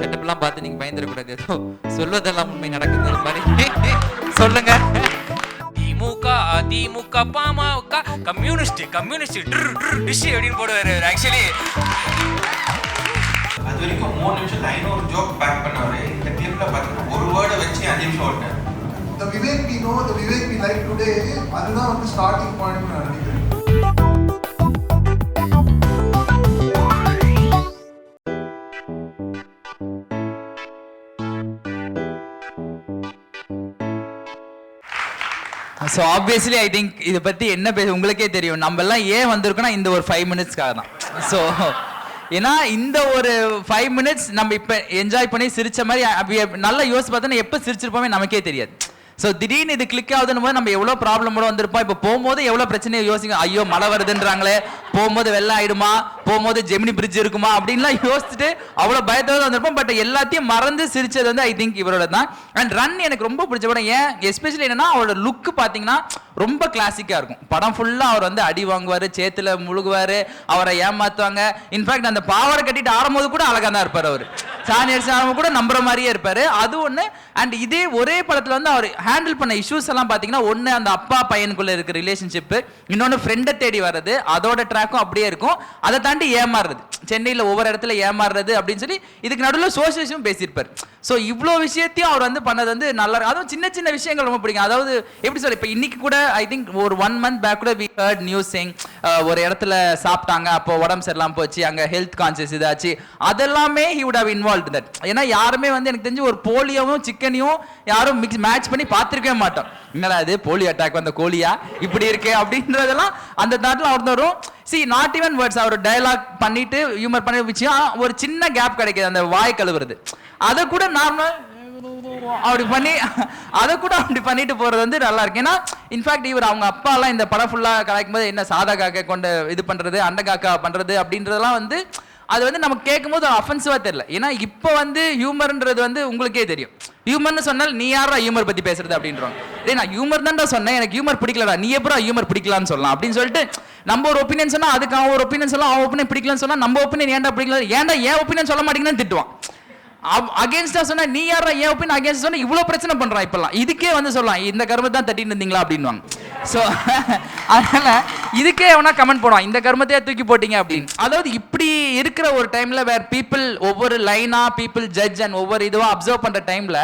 செட்டப்லாம் பார்த்து நீங்க பயந்துடக்கூடாது. ஏதோ சொல்வதெல்லாம் உண்மை நடக்குது மாதிரி சொல்லுங்க. திமுக அதிமுக பாமக கம்யூனிஸ்ட் டிஷ் அப்படின்னு போடுவாரு. ஆக்சுவலி அது வரைக்கும் 3 நிமிஷத்துல 500 ஜோக் பேக் பண்ணாரு. இந்த கிளிப்ல பாத்தீங்கன்னா ஒரு வேர்டை வச்சு 5 நிமிஷம் ஓட்டேன். The Vivek we know, the Vivek we like today, அதுதான் வந்து ஸ்டார்டிங் பாயிண்ட் நான் நினைக்கிறேன். ஸோ ஆப்வியஸ்லி ஐ திங்க் இதை பற்றி என்ன பேச உங்களுக்கே தெரியும். நம்ம எல்லாம் ஏன் வந்திருக்கோம்னா இந்த ஒரு 5 மினிட்ஸ்க்காக தான். ஸோ ஏன்னா இந்த ஒரு 5 மினிட்ஸ் நம்ம இப்போ என்ஜாய் பண்ணி சிரிச்ச மாதிரி நல்லா யோசிச்சு பார்த்தோன்னா எப்போ சிரிச்சிருப்போமே நமக்கே தெரியாது. ஸோ திடீர்னு இது கிளிக் ஆகுதுன்னு போது நம்ம எவ்வளோ ப்ராப்ளமோட வந்திருப்போம். இப்போ போகும்போது எவ்வளோ பிரச்சனையை யோசிங்க. ஐயோ மழை வருதுன்றாங்களே, போகும்போது வெள்ளம் ஆயிடுமா, போகும்போது ஜெமினி பிரிட்ஜ் இருக்குமா அப்படின்லாம் யோசிச்சுட்டு அவ்வளோ பயத்தோட வந்திருப்போம். பட் எல்லாத்தையும் மறந்து சிரிச்சது வந்து ஐ திங்க் இவரோட தான். அண்ட் ரன் எனக்கு ரொம்ப பிடிச்ச படம். ஏன் எஸ்பெஷலி என்னன்னா அவரோட லுக்கு பார்த்தீங்கன்னா ரொம்ப கிளாசிக்காக இருக்கும். படம் ஃபுல்லாக அவர் வந்து அடி வாங்குவார், சேத்துல முழுகுவார், அவரை ஏமாத்துவாங்க. இன்ஃபேக்ட் அந்த பாவாடை கட்டிட்டு ஆடும்போது கூட அழகாக தான் இருப்பார். அவர் சாணி அடிச்சு ஆடும்போது கூட நம்புற மாதிரியே இருப்பார். அது ஒன்று. அண்ட் இதே ஒரே படத்தில் வந்து அவர் ஹேண்டில் பண்ண இஷ்யூஸ் எல்லாம் பார்த்தீங்கன்னா ஒன்று அந்த அப்பா பையனுக்குள்ள இருக்க ரிலேஷன்ஷிப்பு, இன்னொன்று ஃப்ரெண்டை தேடி வர்றது, அதோட ட்ராக்கும் அப்படியே இருக்கும். அதை தாண்டி ஏமாறுறது, சென்னையில் ஒவ்வொரு இடத்துல ஏமாறுறது அப்படின்னு சொல்லி இதுக்கு நடுவில் சோசியலிசம் பேசியிருப்பார். ஸோ இவ்வளோ விஷயத்தையும் அவர் வந்து பண்ணது வந்து நல்லா இருக்கும். அதுவும் சின்ன சின்ன விஷயங்கள் ரொம்ப பிடிக்கும். அதாவது எப்படி சொல்ல, இப்போ இன்னைக்கு கூட ஐ திங்க் ஒரு 1 month பேக் கூட வி ஹர்ட் நியூஸ் சேயிங் ஒரு இடத்துல சாப்பிட்டாங்க, அப்போ உடம்பு சரியில்லாமல் போச்சு, அங்கே ஹெல்த் கான்சியஸ் இதாச்சு, அதெல்லாமே he would have involve that. ஏன்னா யாருமே வந்து எனக்கு தெரிஞ்சு ஒரு போலியோவும் சிக்கனையும் யாரும் மேட்ச் பண்ணி பார்த்துருக்கவே மாட்டோம். என்னடா அது போலியோ அட்டாக் வந்த கோழியா இப்படி இருக்கு அப்படின்றதெல்லாம் அந்த நாட்டில் அவர் வரும். சி நாட் ஈவன் வேர்ட்ஸ், அவர் டயலாக் பண்ணிட்டு ஹியூமர் பண்ணி விஷயம் ஒரு சின்ன கேப் கிடைக்குது. அந்த வாய் கழுவுறது அதை கூட நார்மல் அப்படி பண்ணி அதை கூட அப்படி பண்ணிட்டு போறது வந்து நல்லா இருக்கு. ஏன்னா இன்ஃபேக்ட் இவர் அவங்க அப்பா எல்லாம் இந்த படம் ஃபுல்லா கலாய்க்கும் போது என்ன சாதா காக்கா கொண்டு இது பண்றது, அண்ட காக்கா பண்றது அப்படின்றதெல்லாம் வந்து அது வந்து நமக்கு கேட்கும் போது அஃபென்சிவா தெரியல. ஏன்னா இப்போ வந்து ஹியூமர்ன்றது வந்து உங்களுக்கே தெரியும். ஹியூமர்னு சொன்னால் நீ யாரா ஹியூமர் பத்தி பேசுறது அப்படின்றோம். டேய் நான் ஹியூமர் தான்டா சொன்னேன், எனக்கு ஹியூமர் பிடிக்கலடா, நீ எப்பறம் ஹியூமர் பிடிக்கலான்னு சொல்லலாம் அப்படின்னு சொல்லிட்டு நம்ம ஒரு ஒப்பீனியன் சொன்னா அதுக்கு அவன் ஒரு ஒப்பீனியன் சொல்லலாம், அவன் ஒப்பீனியன் பிடிக்கலன்னு சொன்னா நம்ம ஒப்பீனியன் ஏன்டா பிடிக்கல, ஏன்டா ஏன் ஒப்பீனியன் சொல்ல மாட்டீங்கன்னு திட்டுவான். அகேன்ஸ்டா சொன்னா நீ யாரா ஏன் ஒப்பீனியன் அகேன்ஸ்ட் சொன்னா இவ்வளவு பிரச்சனை பண்றான். இப்பெல்லாம் இதுக்கே வந்து சொல்லலாம் இந்த கர்மத்தை தான் தட்டிட்டு இருந்தீங்களா அப்படின்வாங்க. ஸோ அதனால இதுக்கே எவனா கமெண்ட் போடுவான், இந்த கர்மத்தையே தூக்கி போட்டீங்க அப்படின்னு. அதாவது இப்படி இருக்கிற ஒரு டைம்ல வேர் பீப்புள் ஒவ்வொரு லைனா பீப்புள் ஜட்ஜ் அண்ட் ஒவ்வொரு இதுவா அப்சர்வ் பண்ற டைம்ல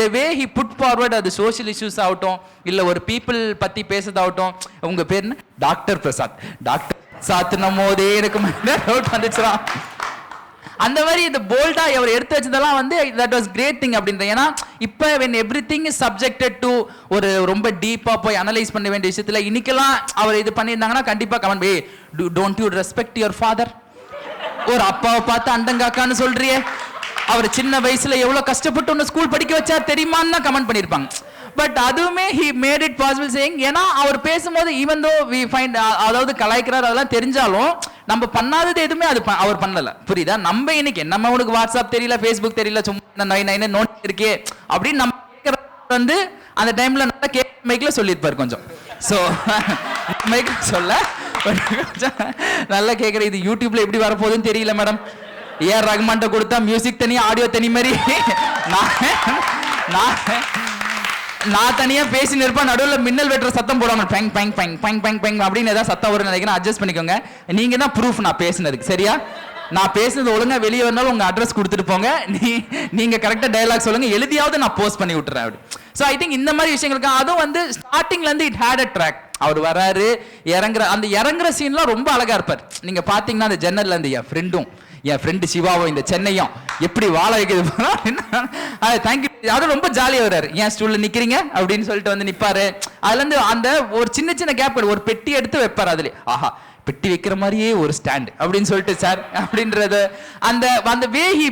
த வே ஹி புட் ஃபார்வர்ட், அது சோஷியல் இஷ்யூஸ் ஆகட்டும் இல்ல ஒரு பீப்புள் பத்தி பேசுறதாகட்டும். உங்க பேர் என்ன? டாக்டர் பிரசாத். டாக்டர் சாத்துனும் போதே எனக்கு டவுட் வந்துச்சுதான். அந்த மாதிரி இந்த போல்டா அவர் எடுத்து வச்சதெல்லாம் வந்து தட் வாஸ் கிரேட் திங் அப்படின்ற. ஏன்னா இப்போ when everything is subjected to ஒரு ரொம்ப டீப்பா போய் அனலைஸ் பண்ண வேண்டிய விஷயத்துல இன்னைக்கெல்லாம் அவர் இது பண்ணியிருந்தாங்கன்னா கண்டிப்பா comment pay don't you respect your father, ஒரு அப்பாவை பார்த்து அண்டங்காக்கான்னு சொல்றியே, அவர் சின்ன வயசுல எவ்வளவு கஷ்டப்பட்டு ஒன்று ஸ்கூல் படிக்க வச்சா தெரியுமான்னு தான் கமெண்ட் பண்ணியிருப்பாங்க. பட் அதுவுமே he made it possible saying, ஏன்னா அவர் பேசும்போது ஈவன் தோ we find அதாவது கலாய்க்கிறார் அதெல்லாம் தெரிஞ்சாலும் நம்ம பண்ணாதது எதுவுமே அது அவர் பண்ணல. புரியுதா? நம்ம இன்னைக்கு நம்ம உனக்கு வாட்ஸ்அப் தெரியல, ஃபேஸ்புக் தெரியல, சும்மா நை நோட் இருக்கே அப்படின்னு நம்ம வந்து அந்த டைம்ல நல்லா மைக்ல சொல்லியிருப்பார் கொஞ்சம். ஸோ மைக்ல சொல்ல நல்லா கேட்குற இது யூடியூப்ல எப்படி வரப்போகுதுன்னு தெரியல மேடம். ஏஆர் ரஹ்மான்ட்ட கொடுத்தா மியூசிக் தனி ஆடியோ தனி மாதிரி நான் தனியா பேசி இருப்பேன், நடுவில் மின்னல் வெட்டுற சத்தம் போடாம பைங் பைங் பைங் பைங் பைங் பைங் அப்படின்னு ஏதாவது சத்தம் வரும்னு நினைக்கிறேன். அட்ஜஸ்ட் பண்ணிக்கோங்க. நீங்க தான் ப்ரூஃப் நான் பேசினதுக்கு. சரியா? நான் பேசுனது ஒழுங்கா வெளியே வந்தாலும் உங்க அட்ரஸ் கொடுத்துட்டு போங்க. நீங்க கரெக்டா டயலாக் சொல்லுங்க, எழுதியாவது நான் போஸ்ட் பண்ணி விட்டுறேன் அப்படி. ஸோ ஐ திங்க் இந்த மாதிரி விஷயங்களுக்கு அதுவும் வந்து ஸ்டார்டிங்ல இருந்து இட் ஹேட் அ ட்ராக். அவர் வராரு, இறங்குற சீன்லாம் ரொம்ப அழகா இருப்பார். நீங்க பாத்தீங்கன்னா அந்த ஜன்னல்ல இருந்து என் ஃப்ரெண்டு சிவாவும் இந்த சென்னையும் எப்படி வாழ வைக்கிறது தேங்க்யூ. அது ரொம்ப ஜாலியாக வர்றாரு. ஏன் ஸ்டூல்ல நிக்கிறீங்க அப்படின்னு சொல்லிட்டு வந்து நிப்பாரு. அதுல இருந்து அந்த ஒரு சின்ன சின்ன கேப் ஒரு பெட்டி எடுத்து வைப்பார். அதுல ஆஹா பெட்டி வைக்கிற மாதிரியே ஒரு ஸ்டாண்ட் அப்படின்னு சொல்லிட்டு சார் அப்படின்றது அந்த வே ஹி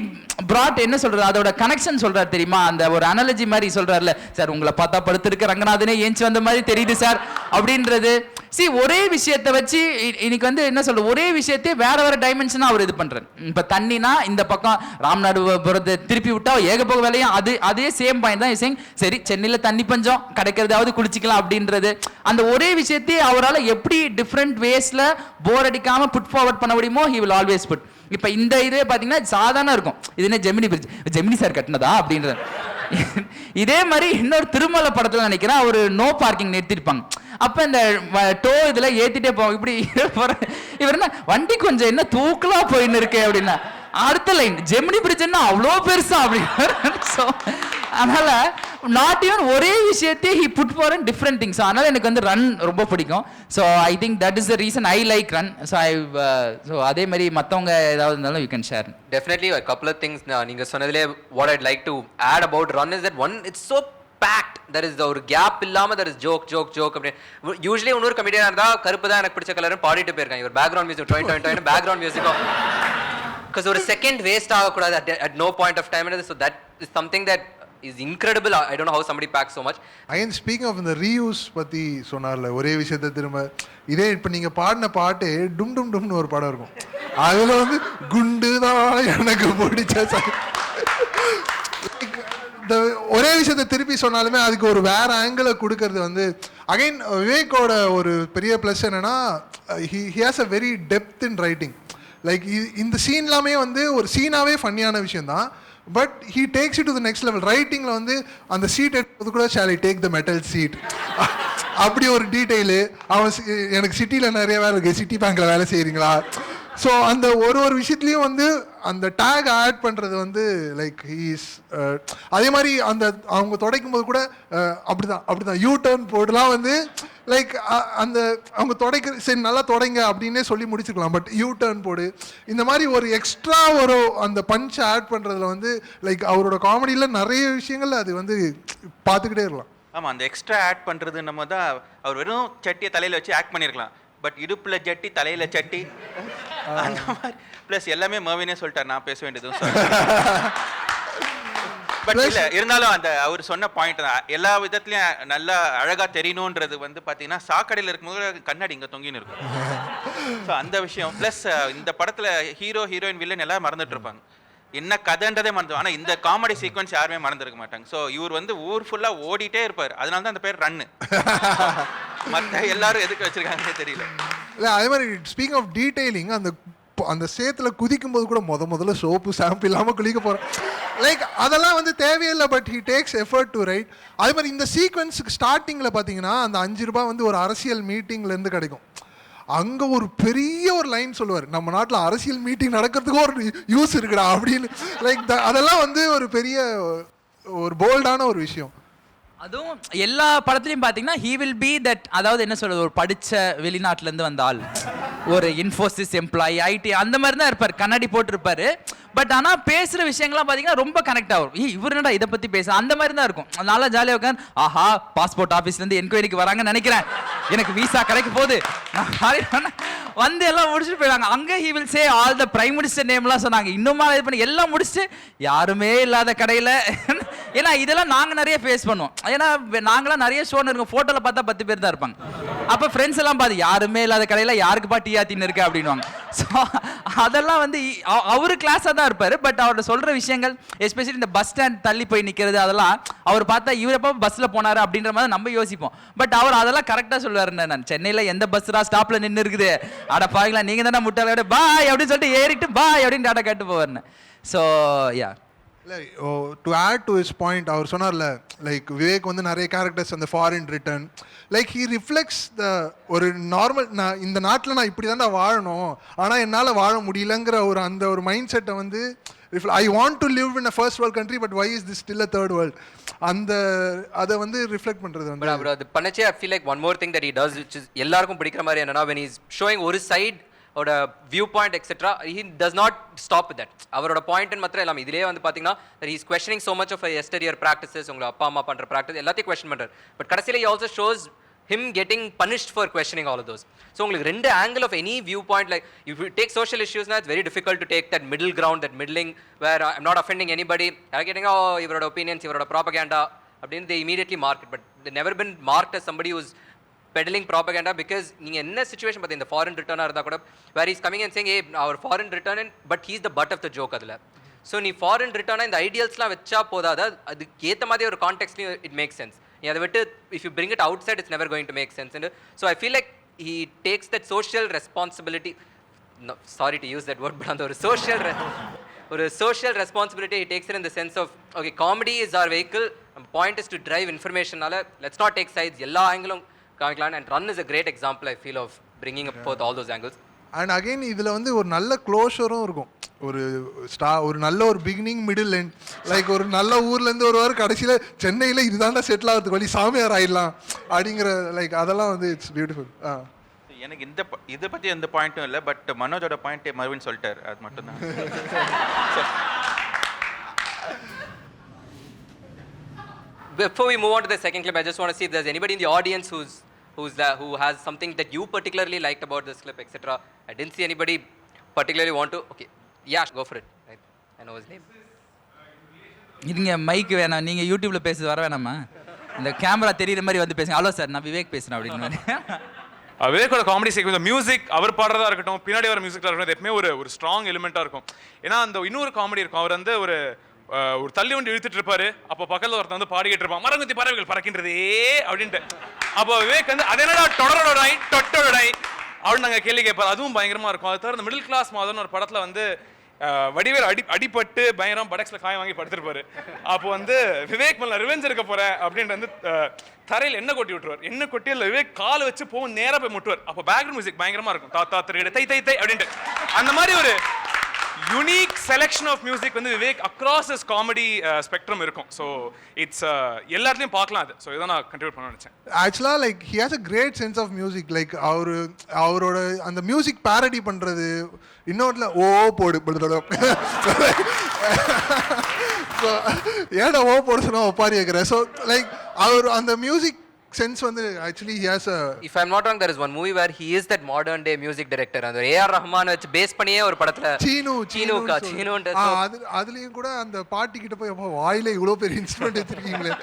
brought என்ன சொல்றது அதோட கனெக்ஷன் சொல்றாரு தெரியுமா? அந்த ஒரு அனாலஜி மாதிரி சொல்றாருல, சார் உங்களை பார்த்தா படுத்திருக்க ரங்கநாதனே ஏஞ்சி வந்த மாதிரி தெரியுது சார் அப்படின்றது. சி ஒரே விஷயத்தை வச்சு இன்னைக்கு வந்து என்ன சொல்ற ஒரே விஷயத்தை வேற டைமென்ஷனா அவர் இது பண்றாரு. இப்ப தண்ணினா இந்த பக்கம் ராம்நாடுபுரத்தை திருப்பி விட்டா ஏகப்போக வேலையும் அதே சேம் பாயிண்ட் தான். சரி சென்னையில தண்ணி பஞ்சம் கிடைக்கிறதாவது குளிச்சிக்கலாம் அப்படின்றது. அந்த ஒரே விஷயத்தை அவரால் எப்படி டிஃப்ரெண்ட் வேஸ்ல போர் அடிக்காம புட் ஃபார்வர்ட் பண்ண முடியுமோ he will always put. இப்போ இந்த இதே பார்த்தீங்கன்னா சாதாரண இருக்கும். இது என்ன ஜெமினி பிரிட்ஜ், ஜெமினி சார் கட்டினதா அப்படின்றது. இதே மாதிரி இன்னொரு திருமலை படத்தில் நினைக்கிறேன் ஒரு நோ பார்க்கிங் நிறுத்திருப்பாங்க. அப்போ இந்த டோ இதில் ஏற்றிட்டே போவோம். இப்படி இவர் என்ன வண்டி கொஞ்சம் என்ன தூக்கலாக போயின்னு இருக்கு அப்படின்னா, அடுத்த லைன் ஜெமினி பிரிட்ஜ்னா அவ்வளோ பெருசா அப்படின்னு. ஸோ அதனால நாட் ஈவன் ஒரே விஷயத்தையே he put for and different things. அதனால எனக்கு வந்து ரன் ரொம்ப பிடிக்கும். So I think that is the reason I like Run. So அதே மாதிரி மற்றவங்க ஏதாவது இருந்தாலும் you can share. Definitely a couple of things நீங்க சொன்னதுலே what I'd like to add about run is that one, it's so packed. There is ஒரு gap இல்லாம there is joke அப்படி. யூசுவலி இன்னொரு கமெடியனா இருந்தா கருப்பு தான் எனக்கு பிடிச்ச கலர்னு பாடிட்டு போயிருக்காங்க. இவர் பேக்ரவுண்ட் மியூசிக் டொயின் பேக்ரவுண்ட் மியூசிக்கும் because ஒரு செகண்ட் வேஸ்ட் ஆகக்கூடாது at no point of time. So that is something that is incredible. I don't know how somebody packs so much. Again speaking of இந்த ரீயூஸ் பற்றி சொன்னார்ல, ஒரே விஷயத்தை திரும்ப இதே இப்போ நீங்கள் பாடின பாட்டு டும் டும் டும்னு ஒரு படம் இருக்கும். அதில் வந்து குண்டு தான் எனக்கு பிடிச்ச இந்த ஒரே விஷயத்தை திருப்பி சொன்னாலுமே அதுக்கு ஒரு வேற ஆங்கிளை கொடுக்கறது வந்து அகைன் விவேக்கோட ஒரு பெரிய ப்ளஸ் என்னன்னா he has a very depth in writing. Like இந்த சீன்லாமே வந்து ஒரு சீனாவே ஃபன்னியான விஷயம் தான். But he takes it to the next level. ரைட்டிங்கில் வந்து அந்த சீட் எடுப்பது கூட shall I take the metal seat அப்படி ஒரு டீட்டெயிலு. அவன் எனக்கு சிட்டியில் நிறைய வேலை இருக்குது, சிட்டி பேங்க்கில் வேலை செய்கிறீங்களா? ஸோ அந்த ஒரு விஷயத்துலையும் வந்து அந்த டேக் ஆட் பண்ணுறது வந்து லைக் ஹீஸ் அதே மாதிரி அந்த அவங்க துடைக்கும் போது கூட அப்படிதான் யூ டர்ன் போர்டுலாம் வந்து லைக் அந்த அவங்க துடைக்க சரி நல்லா துடைங்க அப்படின்னே சொல்லி முடிச்சுக்கலாம். பட் யூ டர்ன் போடு இந்த மாதிரி ஒரு எக்ஸ்ட்ரா ஒரு அந்த பஞ்ச் ஆட் பண்ணுறதுல வந்து லைக் அவரோட காமெடியில் நிறைய விஷயங்கள் அது வந்து பார்த்துக்கிட்டே இருக்கலாம். ஆமாம், அந்த எக்ஸ்ட்ரா ஆட் பண்ணுறது நம்ம தான் அவர் வெறும் சட்டியை தலையில் வச்சு ஆக்ட் பண்ணியிருக்கலாம். பட் இடுப்பில் ஜட்டி தலையில் சட்டி அந்த மாதிரி ப்ளஸ் எல்லாமே மர்வினே சொல்லிட்டார், நான் பேச வேண்டியதும் பட் இல்லை இருந்தாலும் அந்த அவர் சொன்ன பாயிண்ட் தான் எல்லா விதத்துலையும் நல்லா அழகாக தெரியணுன்றது வந்து பார்த்தீங்கன்னா சாக்கடையில் இருக்கும்போது கண்ணாடி இங்கே தொங்கின்னு இருக்கும். ஸோ அந்த விஷயம் ப்ளஸ் இந்த படத்தில் ஹீரோ ஹீரோயின் வில்லன் எல்லாம் மறந்துட்டு இருப்பாங்க, என்ன கதைன்றதே மறந்து. ஆனால் இந்த காமெடி சீக்வன்ஸ் யாருமே மறந்துருக்க மாட்டாங்க. ஸோ இவர் வந்து ஊர் ஃபுல்லாக ஓடிட்டே இருப்பார், அதனால தான் அந்த பேர் ரன்னு. மற்ற எல்லாரும் எதுக்கு வச்சிருக்காங்கன்னே தெரியல. இல்லை அதே மாதிரி ஸ்பீக்கிங் ஆஃப் டீட்டெயிலிங் அந்த சேத்துல குதிக்கும் போது கூட முதல்ல சோப்பு ஷாம்பு இல்லாமல் குளிக்க போகிறேன் லைக் அதெல்லாம் வந்து தேவையில்லை. But he takes effort to right. அதே மாதிரி இந்த சீக்வன்ஸுக்கு ஸ்டார்டிங்கில் பார்த்தீங்கன்னா அந்த 5 ரூபாய் வந்து ஒரு அரசியல் மீட்டிங்லேருந்து கிடைக்கும். அங்கே ஒரு பெரிய ஒரு லைன் சொல்லுவார், நம்ம நாட்டில் அரசியல் மீட்டிங் நடக்கிறதுக்கு ஒரு யூஸ் இருக்குடா அப்படின்னு. லைக் அதெல்லாம் வந்து ஒரு பெரிய ஒரு போல்டான ஒரு விஷயம். அதுவும் எல்லா படத்துலையும் பார்த்தீங்கன்னா ஹீ வில் பி தட், அதாவது என்ன சொல்கிறது, ஒரு படித்த வெளிநாட்டிலேருந்து வந்த ஆள், ஒரு இன்ஃபோசிஸ் எம்ப்ளாயி, ஐடி அந்த மாதிரி தான் இருப்பார், கண்ணாடி போட்டிருப்பாரு. பட் ஆனால் பேசுகிற விஷயங்கள்லாம் பார்த்தீங்கன்னா ரொம்ப கனெக்ட் ஆகும். இவர் என்னடா இதை பற்றி பேச அந்த மாதிரி தான் இருக்கும். நல்லா ஜாலியாக உட்காந்து ஆஹா பாஸ்போர்ட் ஆஃபீஸ்லேருந்து என்கொயரிக்கு வராங்கன்னு நினைக்கிறேன், எனக்கு வீசா கிடைக்க போகுது வந்து எல்லாம் முடிச்சுட்டு போயிடாங்க. அங்கே he will say all the prime minister நேம்லாம் சொன்னாங்க. இன்னுமா இது பண்ணி எல்லாம் முடிச்சுட்டு யாருமே இல்லாத கடையில் ஏன்னா இதெல்லாம் நாங்கள் நிறைய ஃபேஸ் பண்ணுவோம். ஏன்னா நாங்களாம் நிறைய ஷோன்னு இருக்கோம், ஃபோட்டோவில் பார்த்தா 10 பேர் தான் இருப்பாங்க. அப்போ ஃப்ரெண்ட்ஸ் எல்லாம் பார்த்து யாருமே இல்லாத கடையில் யாருக்குப்பா டீ ஆத்தின்னு இருக்கு அப்படின்வாங்க. ஸோ அதெல்லாம் வந்து அவரு கிளாஸாக தான் இருப்பார். பட் அவரோட சொல்கிற விஷயங்கள் எஸ்பெஷலி இந்த பஸ் ஸ்டாண்ட் தள்ளி போய் நிற்கிறது அதெல்லாம் அவர் பார்த்தா இவர் எப்போ பஸ்ஸில் போனார் அப்படின்ற மாதிரி நம்ம யோசிப்போம். பட் அவர் அதெல்லாம் கரெக்டாக சொல்லுவாருன்னு. நான் சென்னையில் எந்த பஸ்ஸா ஸ்டாப்பில் நின்று இருக்குது, அட பாருங்களா நீங்கள் தானே முட்டாளோட பாய் அப்படின்னு சொல்லிட்டு ஏறிட்டு பாய் அப்படின்னு டாட்டா கேட்டு போவார்னு. ஸோ யா இல்லை to add to his point, அவர் சொன்னார்ல லைக் விவேக் வந்து நிறைய கேரக்டர்ஸ் அந்த foreign return like he reflects the ஒரு நார்மல், நான் இந்த நாட்டில் நான் இப்படி தான்டா வாழணும் ஆனால் என்னால் வாழ முடியலங்கிற ஒரு அந்த ஒரு மைண்ட் செட்டை வந்து I want to live in a first world country but why is this still a third world அந்த அதை வந்து ரிஃப்ளெக்ட் பண்ணுறது வந்து. But அது பண்ணச்சே I feel like one more thing that he does which is எல்லாருக்கும் பிடிக்கிற மாதிரி என்னன்னா when he is showing ஒரு சைட் ஓட view point etcetera he does not stop with that. அவரோட பாயிண்ட் மாத்திரம் எல்லாமே இதிலே வந்து பார்த்தீங்கன்னா that he is questioning so much of a yesteryear practices, உங்களை அப்பா அம்மா பண்ணுற ப்ராக்டிஸ் எல்லாத்தையும் கொஸ்டின் பண்ணுறாரு. பட் கடைசியில் he also shows him getting punished for questioning all of those. So உங்களுக்கு ரெண்டு angle of any viewpoint, like if you take social issues now it's very difficult to take that middle ground, that middling where I'm not offending anybody, I'm getting இவரோட opinions, இவரோட propaganda அப்படின்னு they immediately mark it. But they never been marked as somebody who's peddling propaganda because நீங்க என்ன situation பார்த்து இந்த foreign returner இருந்தா கூட where he's coming and saying hey our foreign return but he's the butt of the joke அதுல. So நீ foreign ரிட்டர்னாக இந்த ஐடியல்ஸ்லாம் வச்சா போதாது, அதுக்கு ஏற்ற மாதிரி ஒரு கான்டெக்ட்லையும் இட் மேக் சென்ஸ். நீ அதை விட்டு if you bring it outside it's never going to make sense. So I feel like he takes that social responsibility sorry to use that word, but அந்த ஒரு social responsibility he takes it in the sense of okay, comedy is our vehicle, point is to drive information நால let's not take sides, எல்லா ஆங்கிளும் காமிக்கலாம். and run is a great example I feel of bringing up both all those angles. And again இதில் வந்து ஒரு நல்ல க்ளோஷரும் இருக்கும், ஒரு நல்ல ஒரு பிகினிங் மிடில் எண்ட். லைக் ஒரு நல்ல ஊர்லேருந்து ஒரு வாரம் கடைசியில் சென்னையில் இதுதான்டா செட்டில் ஆகிறதுக்கு வழி, சாமியார் ஆயிடலாம் அப்படிங்கிற லைக் அதெல்லாம் வந்து இட்ஸ் பியூட்டிஃபுல். எனக்கு இதை பற்றி எந்த பாயிண்ட்டும் இல்லை, பட் மனோஜோட பாயிண்ட் மறுவின் சொல்லிட்டார், அது மட்டும்தான். Before we move on to the second clip, I just want to see if there's anybody in the audience who has something that you particularly liked about this clip, etc. I didn't see anybody particularly want to. Okay, yeah, go for it. I know his name. இருங்க, mic வேணாம், நீங்கள் யூடியூப்பில் பேசுறது வர வேணாமா? இந்த camera தெரியுற மாதிரி வந்து பேசுங்க. ஹலோ சார், நான் விவேக் பேசுகிறேன் அப்படின்னு. விவேக்கோட காமெடி சீக்வன்ஸ், மியூசிக் அவர் பாடுறதா இருக்கட்டும், பின்னாடி வர மியூசிக்காக இருக்கட்டும், எப்பவுமே ஒரு ஸ்ட்ராங் எலிமெண்ட்டாக இருக்கும். ஏன்னா அந்த இன்னொரு காமெடி இருக்கும், அவர் வந்து ஒரு தள்ளி வண்டி இழுத்துட்டு இருப்பாரு, அப்போ பக்கத்தில் ஒருத்தன் வந்து பாடிக்கிட்டு இருப்பான், மரங்கத்தி பறவைகள் பறக்கின்றதே அப்படின்ட்டு. அப்போ விவேக் வந்து அது என்னடா டொடரோடாய் டொட்டோடாய் அப்படின்னு நாங்கள் கேள்வி கேட்பாரு, அதுவும் பயங்கரமாக இருக்கும். அது தவிர இந்த மிடில் கிளாஸ் மாதம்னு ஒரு படத்தில் வந்து வடிவேல் அடிபட்டு பயங்கரம் படக்ஸில் காயம் வாங்கி படுத்திருப்பாரு. அப்போ வந்து விவேக் மேலே ரிவெஞ்ச் இருக்க போகிறேன் அப்படின்ட்டு வந்து தரையில் எண்ணெய் கொட்டி விட்டுருவார். எண்ணெய் கொட்டி அதில் விவேக் காலை வச்சு போகும், நேராக போய் முட்டுவார். அப்போ பேக்ரவுண்ட் மியூசிக் பயங்கரமாக இருக்கும், தாத்தா திரையிட தை தை தை அப்படின்ட்டு. அந்த மாதிரி ஒரு யூனிக் செலெக்ஷன் ஆஃப் மியூசிக் வந்து Vivek across is comedy spectrum இருக்கும். ஸோ இட்ஸ் எல்லாத்துலேயும் பார்க்கலாம் அது. ஸோ இதான் நான் கண்டினியூ பண்ண நினச்சேன். ஆக்சுவலாக like he has a great sense of music. Like அவரோட அந்த மியூசிக் பேரடி பண்ணுறது, இன்னொருல ஓ போடு ஏடா ஓ போட சொன்னா ஒப்பாரி வைக்கிறேன். ஸோ லைக் அவர் அந்த மியூசிக் சென்ஸ் வந்து actually he has a, if I'm not wrong, there is one movie where he is that modern day music director, அந்த ஏஆர் ரஹ்மான் வச்சு பேஸ் பண்ணியே ஒரு படத்துல சீனுன்ற அதுலயும் கூட அந்த பாட்டி கிட்ட போய் அப்பா வாயில இவ்வளவு பெரிய இன்ஸ்ட்ருமெண்ட் வச்சிருக்கீங்களே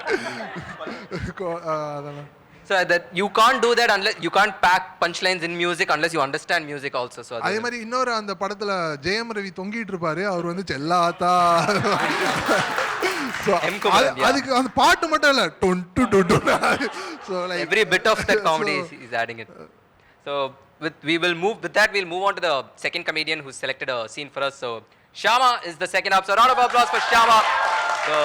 அதெல்லாம். So that you can't do that unless you can't pack punchlines in music unless you understand music also. So அதே மாதிரி இன்னொரு அந்த படத்துல ஜெயம் ரவி தொங்கிட்டு இருப்பாரு, அவர் வந்து செல்லாத்தா. அதுக்கு அந்த பாட்டு மட்டும் இல்ல டொண்டு டொண்டு. So like every bit of that comedy is adding it. So we'll move on to the second comedian who selected a scene for us. So Shyama is the second up. So round of applause for Shyama. So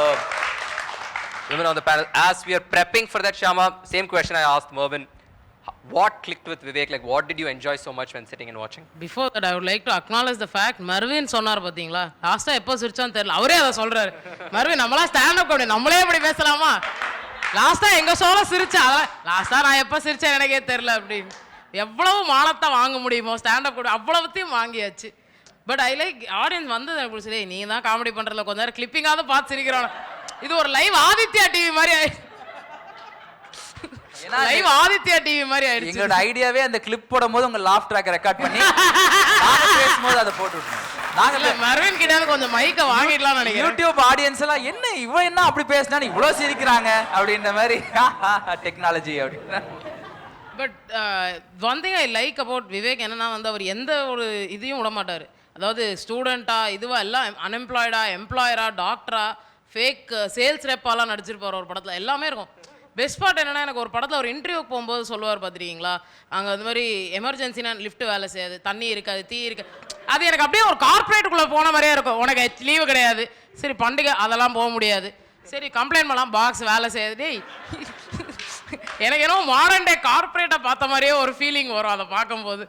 women on the panel, as we are prepping for that, Shyama, same question I asked Mervin. What clicked with Vivek? Like, what did you enjoy so much when sitting and watching? Before that, I would like to acknowledge the fact, Mervin சொன்னார் பாத்தீங்களா, லாஸ்டா எப்போ சிரிச்சான்னு தெரியல, அவரே அதை சொல்றாரு. Mervin, நம்மளா stand up comedy நம்மளே இப்படி பேசலாமா? லாஸ்டா எங்க ஷோல சிரிச்சா, லாஸ்டா நான் எப்போ சிரிச்சேன் எனக்கே தெரியல அப்படின்னு. எவ்வளவு மானத்தை வாங்க முடியுமோ ஸ்டாண்ட் அப் காமெடி அவ்வளவுத்தையும் வாங்கியாச்சு. பட் ஐ லைக் ஆடியன்ஸ் வந்து அப்படி சொல்லி நீ தான் காமெடி பண்றதுல கொஞ்ச நேரம் கிளிப்பிங்காவது பார்த்து சிரிக்கிறான். இது ஒரு லைவ் ஆதித்யா டிவி மாதிரி ஆயிடுச்சு. லைவ் ஆதித்யா டிவி மாதிரி ஆயிடுச்சு. எங்களோட ஐடியாவே அந்த கிளிப் போடும்போது உங்க லாஃப் ட்ராக் ரெக்கார்ட் பண்ணி நாங்க பேசும்போது அதை போட்டு விட்டோம். நாங்க மர்வின் கிட்ட கொஞ்சம் மைக்க வாங்கிடலாம் நினைக்கிறேன். யூடியூப் ஆடியன்ஸ் எல்லாம் என்ன இவன் என்ன அப்படி பேசினா இவ்வளவு சிரிக்கிறாங்க அப்படின்ற மாதிரி டெக்னாலஜி அப்படின்னு. But one thing I like about Vivek என்னன்னா வந்து அவர் எந்த ஒரு இதையும் விட மாட்டார். அதாவது ஸ்டூடெண்ட்டா இதுவா எல்லாம் அன்எம்ப்ளாய்டா எம்ப்ளாயரா டாக்டரா ஃபேக் சேல்ஸ் ரெப்பாலாம் நடிச்சிருப்பார் ஒரு படத்தில், எல்லாமே இருக்கும். பெஸ்ட் பார்ட் என்னென்னா எனக்கு ஒரு படத்தில் ஒரு இன்டர்வியூக்கு போகும்போது சொல்லுவார் பார்த்துருக்கீங்களா, அங்கே அந்த மாதிரி எமர்ஜென்சினா லிஃப்ட் வேலை செய்யாது, தண்ணி இருக்காது, தீ இருக்காது. அது எனக்கு அப்படியே ஒரு கார்பரேட்டுக்குள்ளே போன மாதிரியே இருக்கும். உனக்கு லீவு கிடையாது, சரி பண்டிகை அதெல்லாம் போக முடியாது, சரி கம்ப்ளைண்ட் பண்ணலாம் பாக்ஸ் வேலை செய்யாது. டேய் எனக்கு என்னவோ மாடர்ன் டே கார்பரேட்டை பார்த்த மாதிரியே ஒரு ஃபீலிங் வரும் அதை பார்க்கும்போது.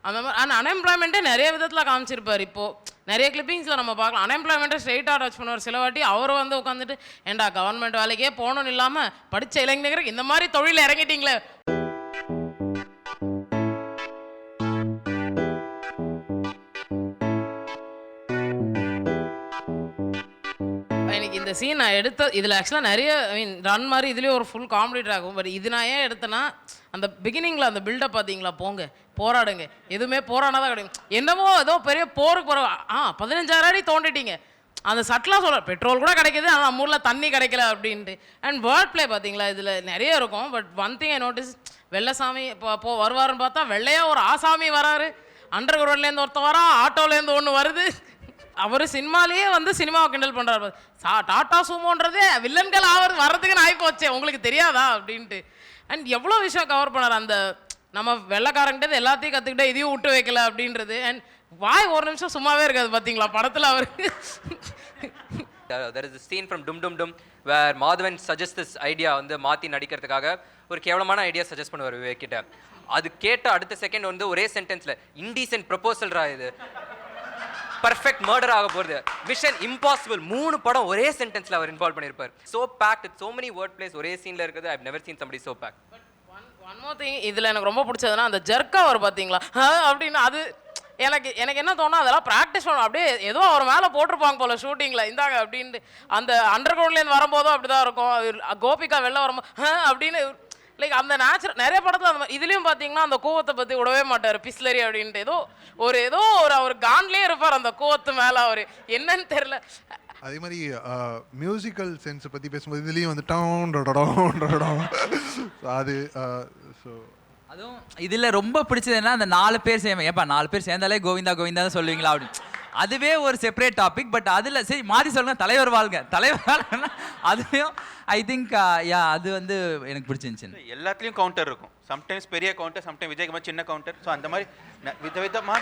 அந்த மாதிரி ஆனால் அன்எம்ப்ளாய்மெண்ட்டே நிறைய விதத்தில் காமிச்சிருப்பார். இப்போது நிறைய கிளிப்பிங்ஸில் நம்ம பார்க்கலாம் அன்எம்ப்ளாய்மெண்ட்டை ஸ்ட்ரெயிட்டாக டச் பண்ணுவார். சில வாட்டி அவர் வந்து உட்காந்துட்டு ஏண்டா கவர்மெண்ட் வேலைக்கே போகணும்னு இல்லாமல் படித்த இளைஞர்களுக்கு இந்த மாதிரி தொழில் இறங்கிட்டீங்களே. எனக்கு இந்த சீன் நான் எடுத்த இதில் ஆக்சுவலாக நிறைய ரன் மாதிரி இதுலேயே ஒரு ஃபுல் காமெடி ட்ராகும். பட் இது நான் ஏன் எடுத்தேன்னா அந்த பிகினிங்கில் அந்த பில்டப் பார்த்தீங்களா, போங்க போராடுங்க, எதுவுமே போராடாதான் கிடையாது, என்னமோ ஏதோ பெரிய போருக்கு போகிற 15,000 அடி தோண்டிட்டீங்க, அந்த சட்டலாக சொல்ல பெட்ரோல் கூட கிடைக்கிது ஆனால் நம்ம ஊரில் தண்ணி கிடைக்கல அப்படின்ட்டு. அண்ட் வேர்ட் பிளே பார்த்தீங்களா இதில் நிறைய இருக்கும். But one thing I notice, Vellaisamy இப்போ வருவாருன்னு பார்த்தா வெள்ளையாக ஒரு ஆசாமி வராரு, அண்டர் கிரவுண்ட்லேருந்து ஒருத்தர் வரா, ஆட்டோலேருந்து ஒன்று வருது. அவர் சினிமாலேயே வந்து சினிமாவை கிண்டல் பண்ணுறாரு. டாட்டா சுமோன்றதே வில்லன்கள் வர்றதுக்கு நான் போச்சே உங்களுக்கு தெரியாதா அப்படின்ட்டு. அண்ட் எவ்வளோ விஷயம் கவர் பண்ணார். அந்த நம்ம வெள்ளைக்காரங்கிட்ட எல்லாத்தையும் கற்றுக்கிட்டே இதையும் விட்டு வைக்கல அப்படின்றது. அண்ட் வாய் ஒரு நிமிஷம் சும்மாவே இருக்காது பார்த்தீங்களா படத்தில் அவருக்கு. There is a scene from Dum Dum Dum where Madhavan suggests this idea வந்து மாத்தி நடிக்கிறதுக்காக ஒரு கேவலமான ஐடியா சஜஸ்ட் பண்ணுவார் விவேக் கிட்ட. அது கேட்ட அடுத்த செகண்ட் வந்து ஒரே சென்டென்ஸ்ல இன்டீசென்ட் ப்ரொபோசல்ரா இது, பர்ஃபெக்ட் மர்டர் ஆக போகுது, மிஷன் இம்பாசிபிள், 3 படம் ஒரே சென்டென்ஸ்ல அவர் இன்வால்வ் பண்ணியிருப்பார். so packed with so many word plays ஒரே சீன்ல இருக்குது. I've never seen somebody so packed. One more thing இதில் எனக்கு ரொம்ப பிடிச்சதுன்னா அந்த ஜர்க்கா அவர் பார்த்தீங்களா அப்படின்னு அது எனக்கு என்ன தோணும், அதெல்லாம் ப்ராக்டிஸ் பண்ணணும். அப்படியே ஏதோ அவர் மேலே போட்டிருப்பாங்க போல ஷூட்டிங்கில் இந்தாங்க அப்படின்ட்டு. அந்த அண்டர் கிரவுண்ட்லேருந்து வரும்போதும் அப்படி தான் இருக்கும். கோபிகா வெளில வரும்போது அப்படின்னு லைக் அந்த நேச்சுரல் நிறைய படத்தில் அந்த மாதிரி. இதுலேயும் பார்த்தீங்கன்னா அந்த கோவத்தை பற்றி விடவே மாட்டார் பிஸ்லரி அப்படின்ட்டு. ஏதோ ஒரு அவர் கான்லேயே இருப்பார் அந்த கோவத்து மேலே. அவர் என்னன்னு தெரில. அதே மாதிரி மியூசிக்கல் சென்ஸை பற்றி பேசும்போது இதுலேயும் வந்து டவுன் அது ஸோ அதுவும் இதில் ரொம்ப பிடிச்சது என்ன, அந்த 4 பேர் சேர்ந்து ஏப்பா 4 பேர் சேர்ந்தாலே கோவிந்தா கோவிந்தா தான் சொல்லுவீங்களா அப்படின்னு. அதுவே ஒரு செப்பரேட் டாபிக். பட் அதில் சரி மாறி சொல்லுங்க, தலைவர் வாழ்க, தலைவர் வாழ்கன்னா அதுலேயும் ஐ திங்க் அது வந்து எனக்கு பிடிச்சிருந்துச்சு. எல்லாத்துலேயும் கவுண்டர் இருக்கும். சம்டைம்ஸ் பெரிய கவுண்டர், சம்டைம்ஸ் விஜயகுமார் சின்ன கவுண்டர். ஸோ அந்த மாதிரி விதவிதமாக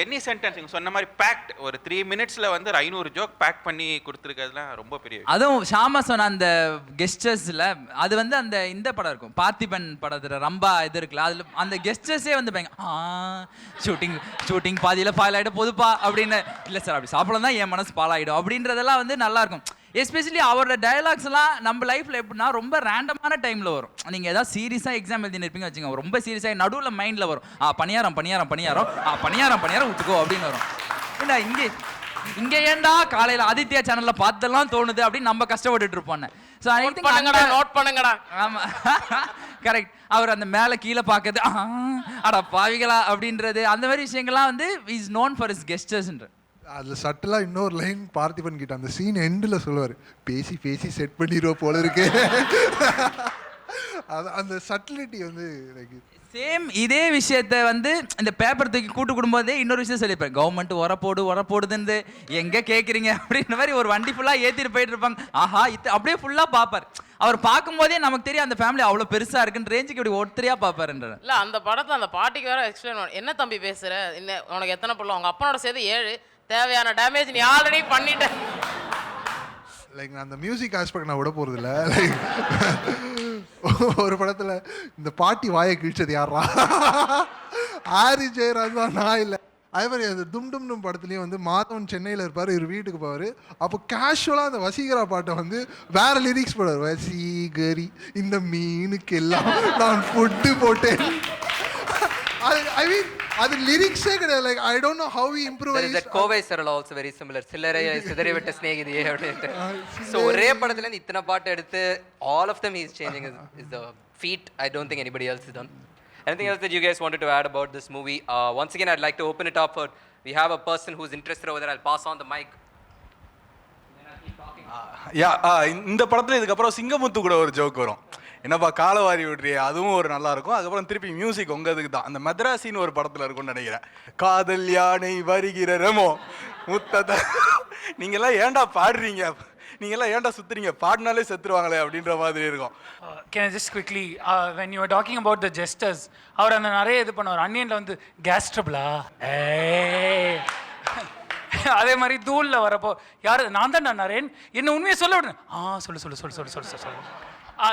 எனி சென்டென்ஸ் நீங்கள் சொன்ன மாதிரி பேக்ட் ஒரு 3 மினிட்ஸில் வந்து 500 ஜோக் பேக் பண்ணி கொடுத்துருக்கிறதுலாம் ரொம்ப பெரிய. அதுவும் ஷாமா சொன்ன அந்த கெஸ்டர்ஸில் அது வந்து அந்த இந்த படம் இருக்கும் பார்த்திபன் படத்தில் ரம்பா இது இருக்குல்ல, அதில் அந்த கெஸ்டர்ஸே வந்து ஷூட்டிங் பாதியில் ஃபாயில் ஆகிடும் பொதுப்பா அப்படின்னு. இல்லை சார் அப்படி சாப்பிட தான் என் மனசு பாலாயிடும் அப்படின்றதெல்லாம் வந்து நல்லாயிருக்கும். எஸ்பெஷலி அவரோட டயலாக்ஸ் எல்லாம் நம்ம லைஃப்ல எப்படின்னா ரொம்ப ரேண்டமான டைம்ல வரும். நீங்க ஏதாவது சீரியஸா எக்ஸாம் எழுதி இருப்பீங்க வச்சுக்கோங்க, ரொம்ப சீரியஸா நடுவில் மைண்ட்ல வரும் பணியாரம் விட்டுக்கோ அப்படின்னு வரும். இல்லை இங்க ஏன்டா காலையில ஆதித்யா சேனல்ல பார்த்தெல்லாம் தோணுது அப்படின்னு நம்ம கஷ்டப்பட்டுட்டு இருப்போம். ஸோ ஐ திங்க் நோட் பண்ணுங்கடா. ஆமா கரெக்ட். அவர் அந்த மேலே கீழே பார்க்கறது அடா பாவிகளா அப்படின்றது அந்த மாதிரி விஷயங்கள்லாம் வந்து இஸ் நோன் ஃபார் இஸ் கெஸ்டர்ஸ்ன்ற. அதில் சட்டலாக இன்னொரு லைன் பார்த்திபன் கிட்ட அந்த சீன் எண்டில் சொல்லுவார், பேசி செட் பண்ணிடுவோம் போல இருக்கு. அது அந்த சட்டிலிட்டி வந்து லைக் சேம் இதே விஷயத்த வந்து இந்த பேப்பர் தூக்கி கூட்டு கொடுக்கும்போதே இன்னொரு விஷயம் சொல்லியிருப்பேன், கவர்மெண்ட் உரப்போடுதுன்னு எங்கே கேட்குறீங்க அப்படின்ற மாதிரி ஒரு வண்டி ஃபுல்லாக ஏற்றிட்டு போயிட்டு இருப்பாங்க. ஆஹா அப்படியே ஃபுல்லாக பார்ப்பார். அவர் பார்க்கும்போதே நமக்கு தெரியும் அந்த ஃபேமிலி அவ்வளோ பெருசாக இருக்குன்னு ரேஞ்சுக்கு இப்படி ஒருத்தரையாக பார்ப்பாருன்ற. இல்லை அந்த படத்தில் அந்த பாட்டிக்கு வேற எக்ஸ்பிளைன் பண்ண, என்ன தம்பி பேசுகிற, என்ன உனக்கு எத்தனை பிள்ளை, அவங்க அப்பனோட சேர்த்து 7, தேவையான டேமேஜ் நீ ஆல்ரெடி பண்ணிட்டேன். லைக் நான் அந்த மியூசிக் ஆஸ்பெக்ட் நான் விட போகிறது இல்லை. லைக் ஒரு படத்தில் இந்த பாட்டி வாயை கிழிச்சது யாரா, ஆரி ஜெயராஜ் தான், நான் இல்லை. அதே மாதிரி அந்த டும் படத்துலேயும் வந்து மாதவன் சென்னையில் இருப்பார், இவர் வீட்டுக்கு போவார். அப்போ கேஷுவலாக அந்த வசீகரா பாட்டை வந்து வேற லிரிக்ஸ் போடுவார், வசீகரி இந்த மீனுக்கு எல்லாம் நான் ஃபுட்டு போட்டேன். ஐ மீன் அது லிரிக்ஸே கிடையாது. Like I don't know how he improvise. That Kovai Sarala also very similar, சில்லறை சிதறிவிட்ட ஸ்நேகிதியே அப்படின்ட்டு. ஸோ ஒரே படத்துல இருந்து இத்தனை பாட்டு எடுத்து all of them is changing is the feat I don't think anybody else is done. Anything else that you guys wanted to add about this movie? Once again, I'd like to open it up for, we have a person who's interested over there. I'll pass on the mic. இந்த படத்தில் இதுக்கப்புறம் சிங்கமுத்து கூட ஒரு joke வரும், என்னப்பா காலவாரி விட்றியே, அதுவும் ஒரு நல்லா இருக்கும். அதுக்கப்புறம் திருப்பி மியூசிக் உங்களுக்கு தான். அந்த மദ്രാസിன்னு ஒரு படத்தில் இருக்கும்னு நினைக்கிறேன், காதல் யானை வருகிற ரெமோ முத்தத, நீங்கள்லாம் ஏன்டா பாடுறீங்க, நீங்கள்லாம் ஏன்டா சுற்றுறீங்க, பாடினாலே செத்துருவாங்களே அப்படின்ற மாதிரி இருக்கும். Can I just quickly, when you were talking about the jesters, அவர் அந்த நிறைய இது பண்ணுவார். அன்னியனில் வந்து கேஸ்ட்ரபிளா அதே மாதிரி தூளில் வரப்போ யார் நான் தான் நரேன் என்ன உண்மையை சொல்ல விடுங்க, சொல்லு.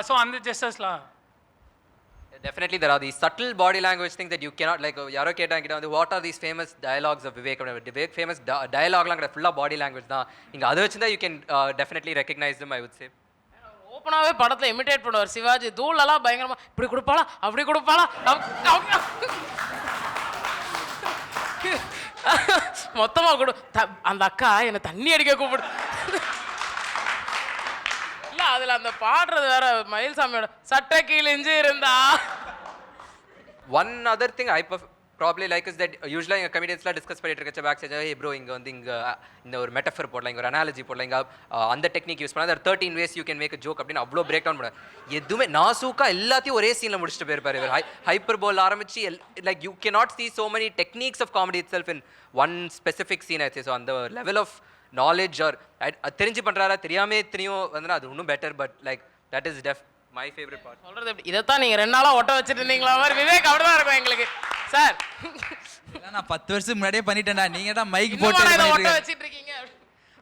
ஸோ அந்த ஜெஸ்டர்ஸ்லாம் Definitely there are these subtle body language things that you cannot, like yaro கேட்டாங்க வந்து what are these famous dialogues of Vivek famous dialogue லாம் full body language தான். நீங்க அதை வச்சிருந்தா you can definitely recognize them, I would say. ஓப்பனாகவே படத்தில் imitate பண்ணுவார் சிவாஜி. தூளெல்லாம் பயங்கரமாக இப்படி கொடுப்பாளா அப்படி கொடுப்பாளா, மொத்தமாக கொடு, அந்த அக்கா என்னை தண்ணி அடிக்க கூப்பிடு. இல்லை அதில் அந்த பாடுறது வேற மயில்சாமியோட சட்டை கீழிஞ்சு இருந்தா. One other thing I probably like is that usually எங்கள் கமெடியன்ஸ்லாம் டிஸ்கஸ் பண்ணிட்டு இருக்க பேக் ஸ்டேஜ், ஹே ப்ரோ இங்கே வந்து இந்த ஒரு மெட்டஃபர் போடலாம், இங்கே ஒரு அனாலஜி போடலாம், இங்கே அந்த டெக்னிக் யூஸ் பண்ணால் 13 ways you can make a joke அப்படின்னு அவ்வளோ பிரேக் டவுன் பண்ண எதுவுமே நாசூக்கா எல்லாத்தையும் ஒரே சீனில் முடிச்சுட்டு போயிருப்பார் இவர். ஹைப்பர் போல் ஆரம்பிச்சு like you cannot see so many techniques of comedy itself in one specific scene, I say. So அந்த லெவல் ஆஃப் நாலேஜ் ஆர் தெரிஞ்சு பண்ணுறாரா தெரியாமே எத்தனையோ வந்து அது இன்னும் better. But like that is my favorite part. சொல்கிறது இதைத்தான் நீங்கள் 2 நாளாக ஒட்ட வச்சுட்டு இருந்தீங்களா மாதிரி விவேக் அப்படி தான் இருக்கும் எங்களுக்கு. சார் நான் 10 வருஷத்துக்கு முன்னாடியே பண்ணிட்டேன்டா. நீங்க தான் மைக் இன்னும் போட்டு இதை பண்ணிட்டு ஒட்ட இருக்கீங்க. வச்சிட்டு இருக்கீங்க.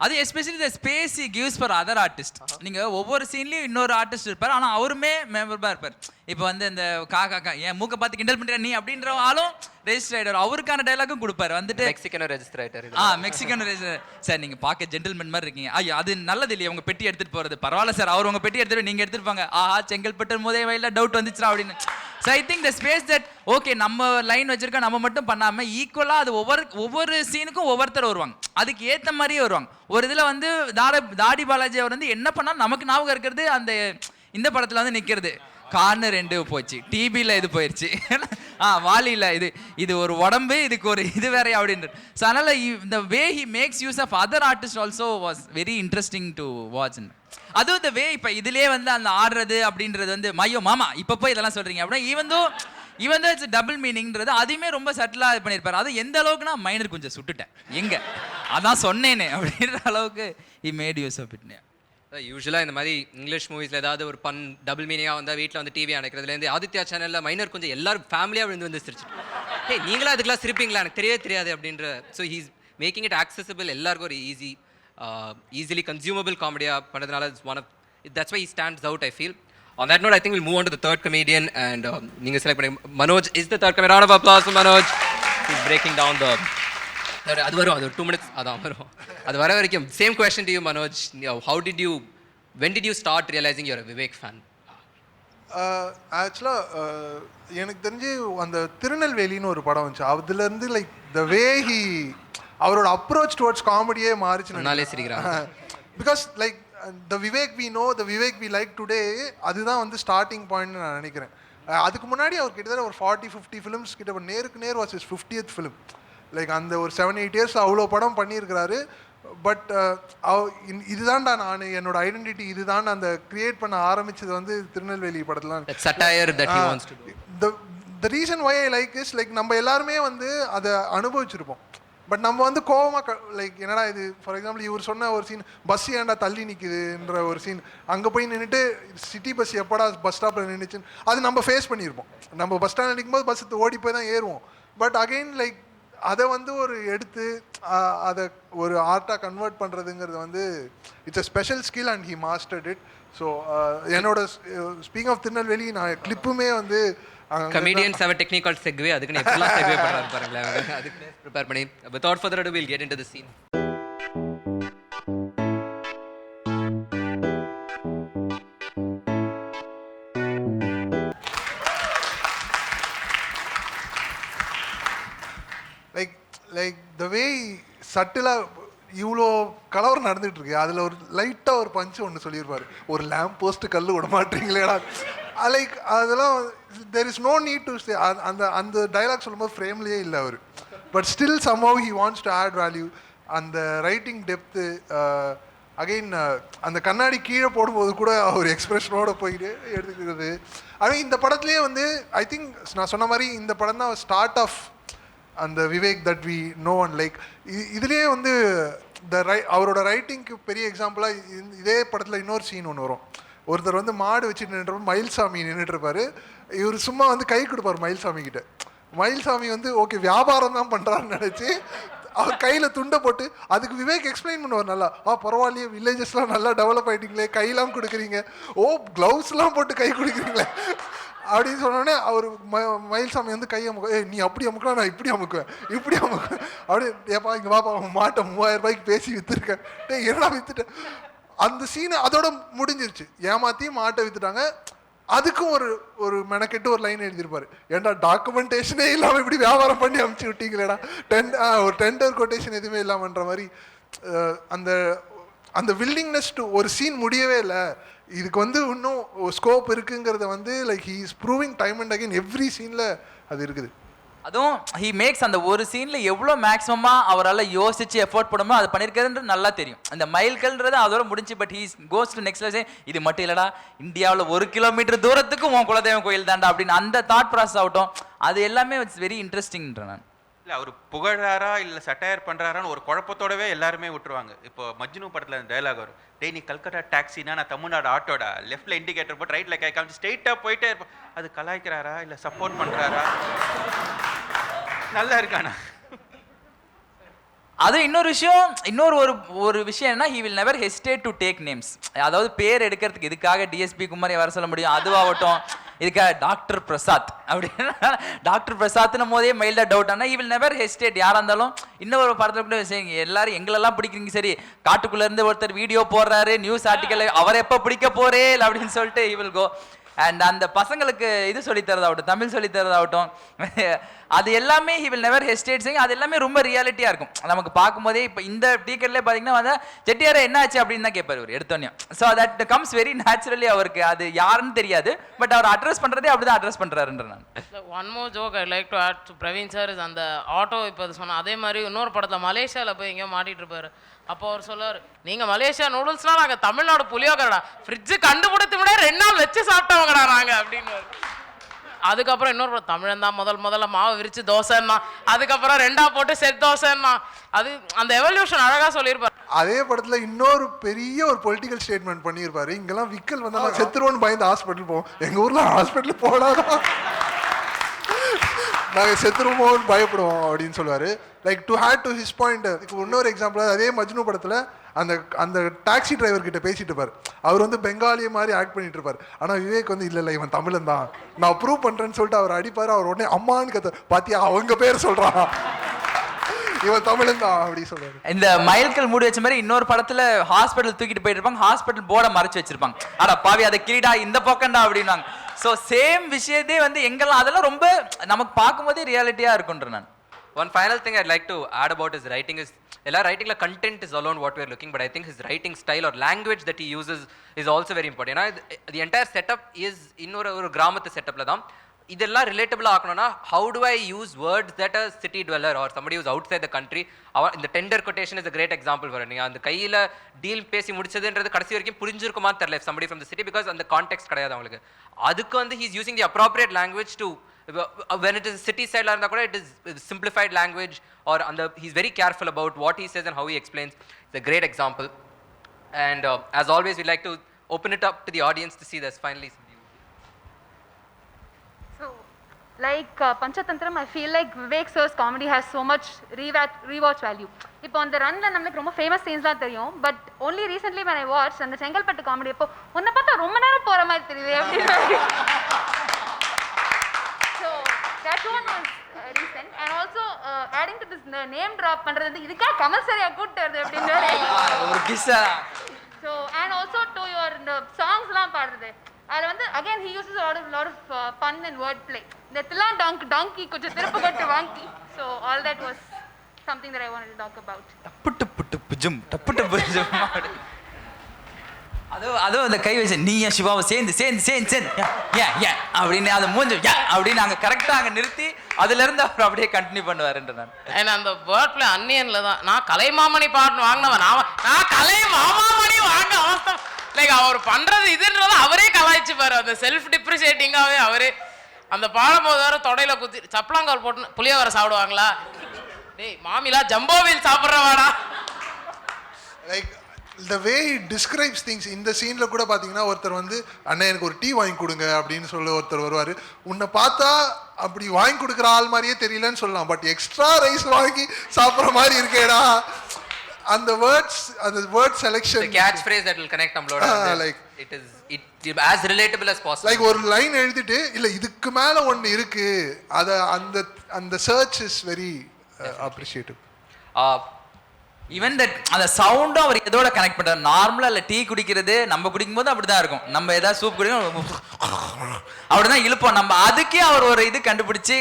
அது especially the space he gives for other artist. நீங்க ஒவ்வொரு சீன்லயும் இன்னொரு ஆர்டிஸ்ட் இருப்பார், ஆனா அவருமே மெமரபிளா இருப்பார். இப்போ வந்து இந்த காக்கா என் மூக்க பார்த்து கிண்டல் பண்ற நீ அப்படின்ற ஆளும் ரெஜிஸ்டர் ஆயிடுவார். அவருக்கான டைலாகும் கொடுப்பாரு. வந்துட்டு மெக்சிகனோ ரெஜிஸ்டர் ஆயிட்டாரு. Mexican register. சார் நீங்க பார்க்க ஜென்டில்மேன் மாதிரி இருக்கீங்க. ஐயோ அது நல்லது இல்லையா உங்க பெட்டி எடுத்துட்டு போறது. பரவாயில்ல சார், அவர் உங்க பெட்டி எடுத்துட்டு நீங்க எடுத்துட்டு போங்க. ஆஹா செங்கல்பட்டு முதே வயல டவுட் வந்துச்சுரா அப்படின்னு. So I think the space that okay நம்ம லைன் வச்சிருக்கோம், நம்ம மட்டும் பண்ணாம ஈக்குவலா அது ஒவ்வொரு சீனுக்கும் ஒவ்வொருத்தர் வருவாங்க, அதுக்கு ஏத்த மாதிரியே வருவாங்க. ஒரு இதுல வந்து தாடி பாலாஜி அவர் வந்து என்ன பண்ணாலும் நமக்கு ஞாபகம் இருக்கிறது அந்த இந்த படத்துல வந்து நிக்கிறது கார்னு 2 போச்சு, டிபியில் இது போயிடுச்சு, வாலியில் இது ஒரு உடம்பு, இதுக்கு ஒரு இது வேறையா அப்படின்றது. ஸோ அதனால் இந்த way he makes use of other artist also was very interesting to watch. அதுவும் இந்த வே இப்போ இதுலேயே வந்து அந்த ஆடுறது அப்படின்றது வந்து மையோ மாமா இப்போ போய் இதெல்லாம் சொல்கிறீங்க அப்படின்னா ஈவன் தோ இட்ஸ் டபுள் மீனிங்கிறது அதையுமே ரொம்ப சட்டிலாக இது பண்ணியிருப்பாரு. அது எந்த அளவுக்குனா மைனர் கொஞ்சம் சுட்டுட்டேன் எங்கே அதான் சொன்னேனே அப்படின்ற அளவுக்கு he made use of it. யூஸ்வலாக இந்த மாதிரி இங்கிலீஷ் மூவிஸில் ஏதாவது ஒரு டபுள் மீனிங்காக வந்தால் வீட்டில் வந்து டிவி அணைக்கிறதுலேருந்து ஆதித்யா சேனலில் மைனர் கொஞ்சம் எல்லாரும் ஃபேமிலியாக வந்து சிரிச்சிட்டு ஹே நீங்களா அதுக்கெல்லாம் சிரிப்பீங்களா எனக்கு தெரியாது அப்படின்ற. So he's making it accessible, எல்லாருக்கும் ஒரு ஈஸிலி கன்சியூமபிள் காமெடியாக பண்ணுறதுனால that's why he stands out, I feel. On that note, I think we'll move on to the third comedian, and நீங்கள் select பண்ணி Manoj is the third comedian. Round of applause for Manoj. He's breaking down the அது வரும், அது ஒரு 2 minutes அதான் வரும். அது வர வரைக்கும் same question to you Manoj. when did you start realizing you're a Vivek fan? ஆக்சுவலாக எனக்கு தெரிஞ்சு அந்த திருநெல்வேலின்னு ஒரு படம் வந்துச்சு, அதுலேருந்து லைக் த வே ஹி அவரோட அப்ரோச் டுவர்ட்ஸ் காமெடியே மாறிச்சு. சிரிக்கிறாங்க because like the Vivek we know, the Vivek we like today, அதுதான் வந்து ஸ்டார்டிங் பாயிண்ட்னு நான் நினைக்கிறேன். அதுக்கு முன்னாடி அவர் கிட்டத்தட்ட ஒரு 40-50 ஃபிலிம்ஸ் கிட்ட நேருக்கு நேர் was is 50th film. Like அந்த ஒரு 7-8 இயர்ஸ் அவ்வளோ படம் பண்ணியிருக்கிறாரு. பட் இதுதான்டா நான் என்னோட ஐடென்டிட்டி இதுதான் அந்த கிரியேட் பண்ண ஆரம்பிச்சது வந்து திருநெல்வேலி படத்துல. The reason why I like is like நம்ம எல்லாருமே வந்து அதை அனுபவிச்சிருப்போம். பட் நம்ம வந்து கோவமாக லைக் என்னடா இது, ஃபார் எக்ஸாம்பிள் இவர் சொன்ன ஒரு சீன் பஸ் ஏன்டா தள்ளி நிற்குதுன்ற ஒரு சீன், அங்கே போய் நின்றுட்டு சிட்டி பஸ் எப்படா பஸ் ஸ்டாப்பில் நின்றுச்சுன்னு அது நம்ம ஃபேஸ் பண்ணியிருப்போம். நம்ம பஸ் ஸ்டாண்டில் நிற்கும்போது பஸ் ஓடி போய் தான் ஏறுவோம். பட் அகெயின் லைக் அதை வந்து ஒரு எடுத்து அதை ஒரு ஆர்ட்டாக கன்வெர்ட் பண்ணுறதுங்கிறது வந்து it's a special skill and he mastered it. So என்னோட ஸ்பீக்கிங் ஆஃப் திருநெல்வேலி நான் கிளிப்புமே வந்து comedians have a technique called segue. அதுக்கு எப்பலாம் segue பண்றாரு பாருங்களேன், அதுக்கு ப்ரிப்பேர் பண்ணி. Without further ado, we'll get into the scene. Like the way சட்டிலாக இவ்வளோ கலவரம் நடந்துகிட்டு இருக்கு, அதில் ஒரு லைட்டாக ஒரு பஞ்சு ஒன்று சொல்லியிருப்பார், ஒரு லேம்ப் போஸ்ட்டு கல் விட மாட்டீங்களேடா. லைக் அதெல்லாம் there is no need to stay. அந்த டைலாக் சொல்லும்போது ஃப்ரேம்லேயே இல்லை அவர். But still somehow he wants to add value. அந்த ரைட்டிங் டெப்த்து அகெயின் அந்த கண்ணாடி கீழே போடும்போது கூட அவர் எக்ஸ்பிரஷனோட போயிட்டு எடுத்துக்கிறது. ஆனால் இந்த படத்துலேயே வந்து ஐ திங்க் நான் சொன்ன மாதிரி இந்த படம் தான் ஸ்டார்ட் ஆஃப் அந்த Vivek that we know and like. இதுலேயே வந்து அவரோட ரைட்டிங்க்கு பெரிய எக்ஸாம்பிளாக இதே படத்தில் இன்னொரு சீன் ஒன்று வரும். ஒருத்தர் வந்து மாடு வச்சுட்டு நின்றுட்டு மயில்சாமி நின்றுட்டுருப்பாரு, இவர் சும்மா வந்து கை கொடுப்பார் மயில்சாமி கிட்ட. மயில்சாமி வந்து ஓகே வியாபாரம் தான் பண்ணுறாருன்னு நினச்சி அவர் கையில் துண்டை போட்டு அதுக்கு விவேக் எக்ஸ்பிளைன் பண்ணுவார் நல்லா. பரவாயில்லையே வில்லேஜஸ்லாம் நல்லா டெவலப் ஆகிட்டீங்களே, கையெல்லாம் கொடுக்குறீங்க, க்ளவுஸ்லாம் போட்டு கை கொடுக்குறீங்களே அப்படின்னு சொன்னோடனே அவர் மயில்சாமி வந்து கையை அமுக்க, நீ அப்படி அமுக்கலாம் நான் இப்படி அமுக்குவேன் அப்படி ஏப்பா இங்கே வாப்பா மாட்டை 3000 ரூபாய்க்கு பேசி விற்றுருக்கேன், என்னடா விற்றுட்டேன். அந்த சீனை அதோட முடிஞ்சிருச்சு, ஏமாற்றி மாட்டை விற்றுட்டாங்க. அதுக்கும் ஒரு மெனக்கெட்டு ஒரு லைன் எழுதியிருப்பாரு, ஏன்டா டாக்குமெண்டேஷனே இல்லாமல் இப்படி வியாபாரம் பண்ணி அமுச்சு விட்டீங்களேடா, ஒரு டெண்டர் கொட்டேஷன் எதுவுமே இல்லாமன்ற மாதிரி. அந்த வில்லிங்னஸ் டு ஒரு சீன் முடியவே இல்லை, இதுக்கு வந்து இன்னும் ஸ்கோப் இருக்குங்கிறத வந்து like he is proving time and again every சீனில் அது இருக்குது. அதுவும் ஹி மேக்ஸ் அந்த ஒரு சீனில் எவ்வளோ மேக்ஸிமமாக அவரால் யோசிச்சு எஃபோர்ட் பண்ணுமோ அது பண்ணியிருக்கிறதுன்றது நல்லா தெரியும். அந்த மைல்கள்ன்றது அதோட முடிஞ்சு. But he goes to next level. இது மட்டும் இல்லைடா, இந்தியாவில் 1 கிலோமீட்டர் தூரத்துக்கும் உன் குலதெய்வம் கோயில் தாண்டா அப்படின்னு அந்த தாட் ப்ராசஸ் ஆகட்டும், அது எல்லாமே இட்ஸ் வெரி இன்ட்ரெஸ்டிங்ன்ற. நான் இல்லை அவர் புகழாரா இல்லை சட்டையர் பண்ணுறாரான்னு ஒரு குழப்பத்தோடவே எல்லாருமே விட்டுருவாங்க. இப்போ மஜ்னு படத்தில் அந்த டைலாக் வரும், டே நீ கல்கட்டா டாக்ஸினா நான் தமிழ்நாடு ஆட்டோடா, லெஃப்ட்டில் இண்டிகேட்டர் போட்டு ரைட்டில் கை காமிச்சு ஸ்ட்ரெயிட்டாக போயிட்டே இருப்போம். அது கலாய்க்கிறாரா இல்லை சப்போர்ட் பண்ணுறாரா? நல்லா இருக்கானா? அது இன்னொரு விஷயம், ஒரு விஷயம் என்ன, he will never hesitate to take names. அதாவது பேர் எடுக்கிறதுக்கு இதுக்காக டிஎஸ்பி குமாரி வர சொல்ல முடியும், அதுவாகட்டும் இதுக்காக டாக்டர் பிரசாத் அப்படின்னா டாக்டர் பிரசாத்னும் போதே மைல்டாக டவுட் ஆனால் he will never hesitate. யாராக இருந்தாலும் இன்னொரு படத்தில் கூட சரி எல்லாரும் எங்களெல்லாம் பிடிக்கிறீங்க, சரி காட்டுக்குள்ளேருந்து ஒருத்தர் வீடியோ போடுறாரு நியூஸ் ஆர்டிக்கல், அவர் எப்போ பிடிக்க போறே அப்படின்னு சொல்லிட்டு he will go. அண்ட் அந்த பசங்களுக்கு இது சொல்லித்தரதாகட்டும், தமிழ் சொல்லித்தரதாகட்டும், அது எல்லாமே he will never hesitate saying. அது எல்லாமே ரொம்ப ரியாலிட்டியாக இருக்கும் நமக்கு பார்க்கும்போதே. இப்போ இந்த டீக்கர்லேயே பார்த்தீங்கன்னா வந்து செட்டியாரை என்ன ஆச்சு அப்படின்னு தான் கேட்பார் இவர் எடுத்தோன்னே. So that comes very naturally. அவருக்கு அது யாருன்னு தெரியாது, பட் அவர் அட்ரஸ் பண்ணுறதே அப்படி தான் அட்ரஸ் பண்ணுறாருன்ற. நான் one more joke I like to add to Praveen sir is அந்த ஆட்டோ இப்போ சொன்னேன். அதே மாதிரி இன்னொரு படத்தில் மலேசியாவில் போய் எங்கேயோ மாட்டிகிட்டு இருப்பார். அப்போ அவர் சொல்லுவார், நீங்கள் மலேசியா நூடுல்ஸ்லாம் நாங்கள் தமிழ்நாடு புளியோகரடா ஃப்ரிட்ஜு கண்டுபிடித்து விட 2 நாள் வச்சு சாப்பிட்டவங்கடா நாங்கள் அப்படின்னு. அதுக்கப்புறம் இன்னொரு தமிழன் தான் முதல்ல மாவை விரிச்சு தோசைன்னா, அதுக்கப்புறம் 2ஆ போட்டு செட் தோசைன்னா. அது அந்த எவல்யூஷன் அழகாக சொல்லியிருப்பார். அதே படத்துல இன்னொரு பெரிய ஒரு பொலிட்டிக்கல் ஸ்டேட்மெண்ட் பண்ணியிருப்பாரு. இங்கெல்லாம் விக்கல் வந்தா செத்துருவோன்னு பயந்து ஹாஸ்பிட்டல் போவோம், எங்க ஊர்ல ஹாஸ்பிட்டல் போனாதான் நாங்கள் செத்துருவோம்னு பயப்படுவோம் அப்படின்னு சொல்லுவாரு. Like to hate to his point. இன்னொரு எக்ஸாம்பிள், அதே மஜ்னு படத்துல அந்த டாக்ஸி டிரைவர் கிட்ட பேசிட்டு இருப்பார். அவர் வந்து பெங்காலிய மாதிரி ஆக்ட் பண்ணிட்டு இருப்பார். ஆனால் விவேக் வந்து இல்லை இவன் தமிழன் தான், நான் ப்ரூவ் பண்றேன்னு சொல்லிட்டு அவர் அடிப்பார். அவர் உடனே அம்மான்னு கத்த, பாத்தியா அவங்க பேர் சொல்றான், இவன் தமிழன் தான் அப்படி சொல்றாரு. இந்த மயில்கள் மூடி வச்ச மாதிரி இன்னொரு படத்துல ஹாஸ்பிட்டல் தூக்கிட்டு போயிட்டு இருப்பாங்க, ஹாஸ்பிட்டல் போர்டை மறைச்சு வச்சிருப்பாங்க. அட பாவி அதை கிரீடா இந்த பக்கம்டா அப்படின்னாங்க. ஸோ சேம் விஷயத்தே வந்து எங்கெல்லாம் அதெல்லாம் ரொம்ப நமக்கு பார்க்கும்போதே ரியாலிட்டியா இருக்குன்ற. நான் one final thing I'd like to add about his writing is ella writing la content is alone what we are looking, but I think his writing style or language that he uses is also very important. You know, the entire setup is இன்னொரு கிராமத்து செட்டப்ல தான் இதெல்லாம் relatable ஆகணும்னா how do I use words that a city dweller or somebody who's outside the country, இந்த tender quotation is a great example for it. நீங்க அந்த கையில deal பேசி முடிச்சதுன்றது கடைசி வரைக்கும் புரிஞ்சிருக்குமான்னு தெரியல if somebody from the city, because அந்த கான்டெக்ஸ்ட் கிடையாது அவங்களுக்கு. அதுக்கு வந்து he's using the appropriate language to when it is city side la irundha kuda it is simplified language or he's very careful about what he says and how he explains. It's a great example. And as always we like to open it up to the audience to see this finally. So like Panchatantram, I feel like Vivek sir's comedy has so much rewatch value. இப்போ அந்த ரன்ல நமக்கு ரொம்ப famous சீன்ஸ்லாம் தெரியும், but only recently when I watched அந்த Chengalpattu comedy அப்போ உன்னை பார்த்தா ரொம்ப நேரம் போற மாதிரி தெரியுது அப்படின்னு. So that one was recent. And also adding to this name drop பண்றது இதுக்கா கமல் சரியா கூட்டு வருது அப்படின்னு ஒரு கிஸ்ஸா. So and also to your the songsலாம் பாடுறது அதுல வந்து again he uses a lot of pun and word play. இந்த தில்லாம் donkey கொஞ்சம் திருப்பு கொட்டு வாங்கி. So all that was something that I wanted to talk about. டப்புட்டு புட்டு புஜும் டப்புட்டு புஜும். அதுவும் அந்த கை வச்சு நீ ஏன் சிவாவை சேர்ந்து ஏன் அப்படின்னு அதை மூஞ்சி அப்படின்னு நாங்கள் கரெக்டாக அங்கே நிறுத்தி அதுலேருந்து அவர் அப்படியே கண்டினியூ பண்ணுவாருன்ற. நான் ஏன்னா அந்த வேர்ட் பிளே அன்னியன்ல தான் நான் கலைமாமணி பாட்டு வாங்கினவன், நான் கலை மாமாமணி வாங்க அவஸ்தை. லைக் அவர் பண்றது இதுன்றது அவரே கலாய்ச்சிப்பாரு, அந்த செல்ஃப் டிப்ரிசியேட்டிங்காகவே அவரே. அந்த பாடும்போது வேற தொடையில குத்தி சப்பலாங்கால் போட்டு புளியோவரை சாப்பிடுவாங்களா, டேய் மாமிலா ஜம்போவில் சாப்பிட்றவாடா. Like the way he describes things. இந்த சீன்ல கூட பாத்தீங்கன்னா ஒருத்தர் வந்து அண்ணா எனக்கு ஒரு டீ வாங்கி கொடுங்க அப்படின்னு சொல்லி ஒருத்தர் வருவாரு. உன்னை பார்த்தா அப்படி வாங்கி கொடுக்குற ஆள் மாதிரியே தெரியலன்னு சொல்லலாம், பட் எக்ஸ்ட்ரா ரைஸ் வாங்கி சாப்பிட்ற மாதிரி இருக்கேடா. அந்த word selection catch phrase that will connect நம்மளோட like it is as relatable as possible. Like ஒரு லைன் எழுதிட்டு இல்ல இதுக்கு மேல ஒன்னு இருக்கு, அத அந்த search is very appreciative. Even that அந்த சவுண்டும் அவர் எதோட கனெக்ட் பண்ணுறாரு. நார்மலாக இல்லை டீ குடிக்கிறது நம்ம குடிக்கும்போது அப்படி தான் இருக்கும், நம்ம ஏதாவது சூப் குடிக்கணும் அப்படி தான் இழுப்போம் நம்ம. அதுக்கே அவர் ஒரு இது கண்டுபிடிச்சி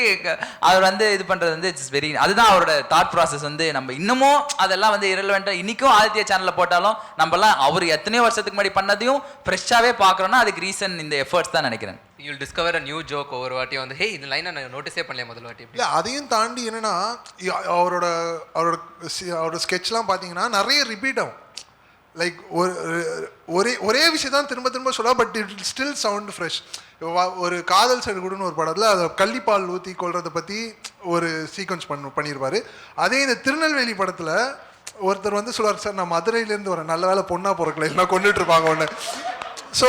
அவர் வந்து இது பண்ணுறது வந்து இட்ஸ் வெரி, அதுதான் அவரோட தாட் ப்ராசஸ். வந்து நம்ம இன்னமும் அதெல்லாம் வந்து இரலவெண்ட்டாக இன்றைக்கும் ஆதித்யா சேனலில் போட்டாலும் நம்மலாம் அவர் எத்தனையோ வருஷத்துக்கு முன்னாடி பண்ணதையும் ஃப்ரெஷ்ஷாகவே பார்க்குறோன்னா அதுக்கு ரீசன் இந்த எஃபர்ட்ஸ் தான் நினைக்கிறேன். You'll discover a new joke ஒவ்வொரு வாட்டி வந்து ஹே இந்த லைனை நான் நோட்டீஸே பண்ணல முதல் வாட்டி. இல்லை அதையும் தாண்டி என்னன்னா அவரோட ஸ்கெட்ச்லாம் பார்த்தீங்கன்னா நிறைய ரிப்பீட் ஆகும். லைக் ஒரே விஷயம் தான் திரும்ப சொல்ல, but it still sound fresh. ஒரு காதல் சைடு கூடன்னு ஒரு படத்தில் அதை கள்ளிப்பால் ஊற்றி கொள்றதை பற்றி ஒரு சீக்வன்ஸ் பண்ணியிருப்பாரு. அதே இந்த திருநெல்வேலி படத்தில் ஒருத்தர் வந்து சொல்லுவார், சார் நான் மதுரையிலேருந்து வரேன், நல்ல வேலை பொண்ணா பிறக்கல இல்லைன்னா கொண்டுட்டு இருப்பாங்க ஒன்று. So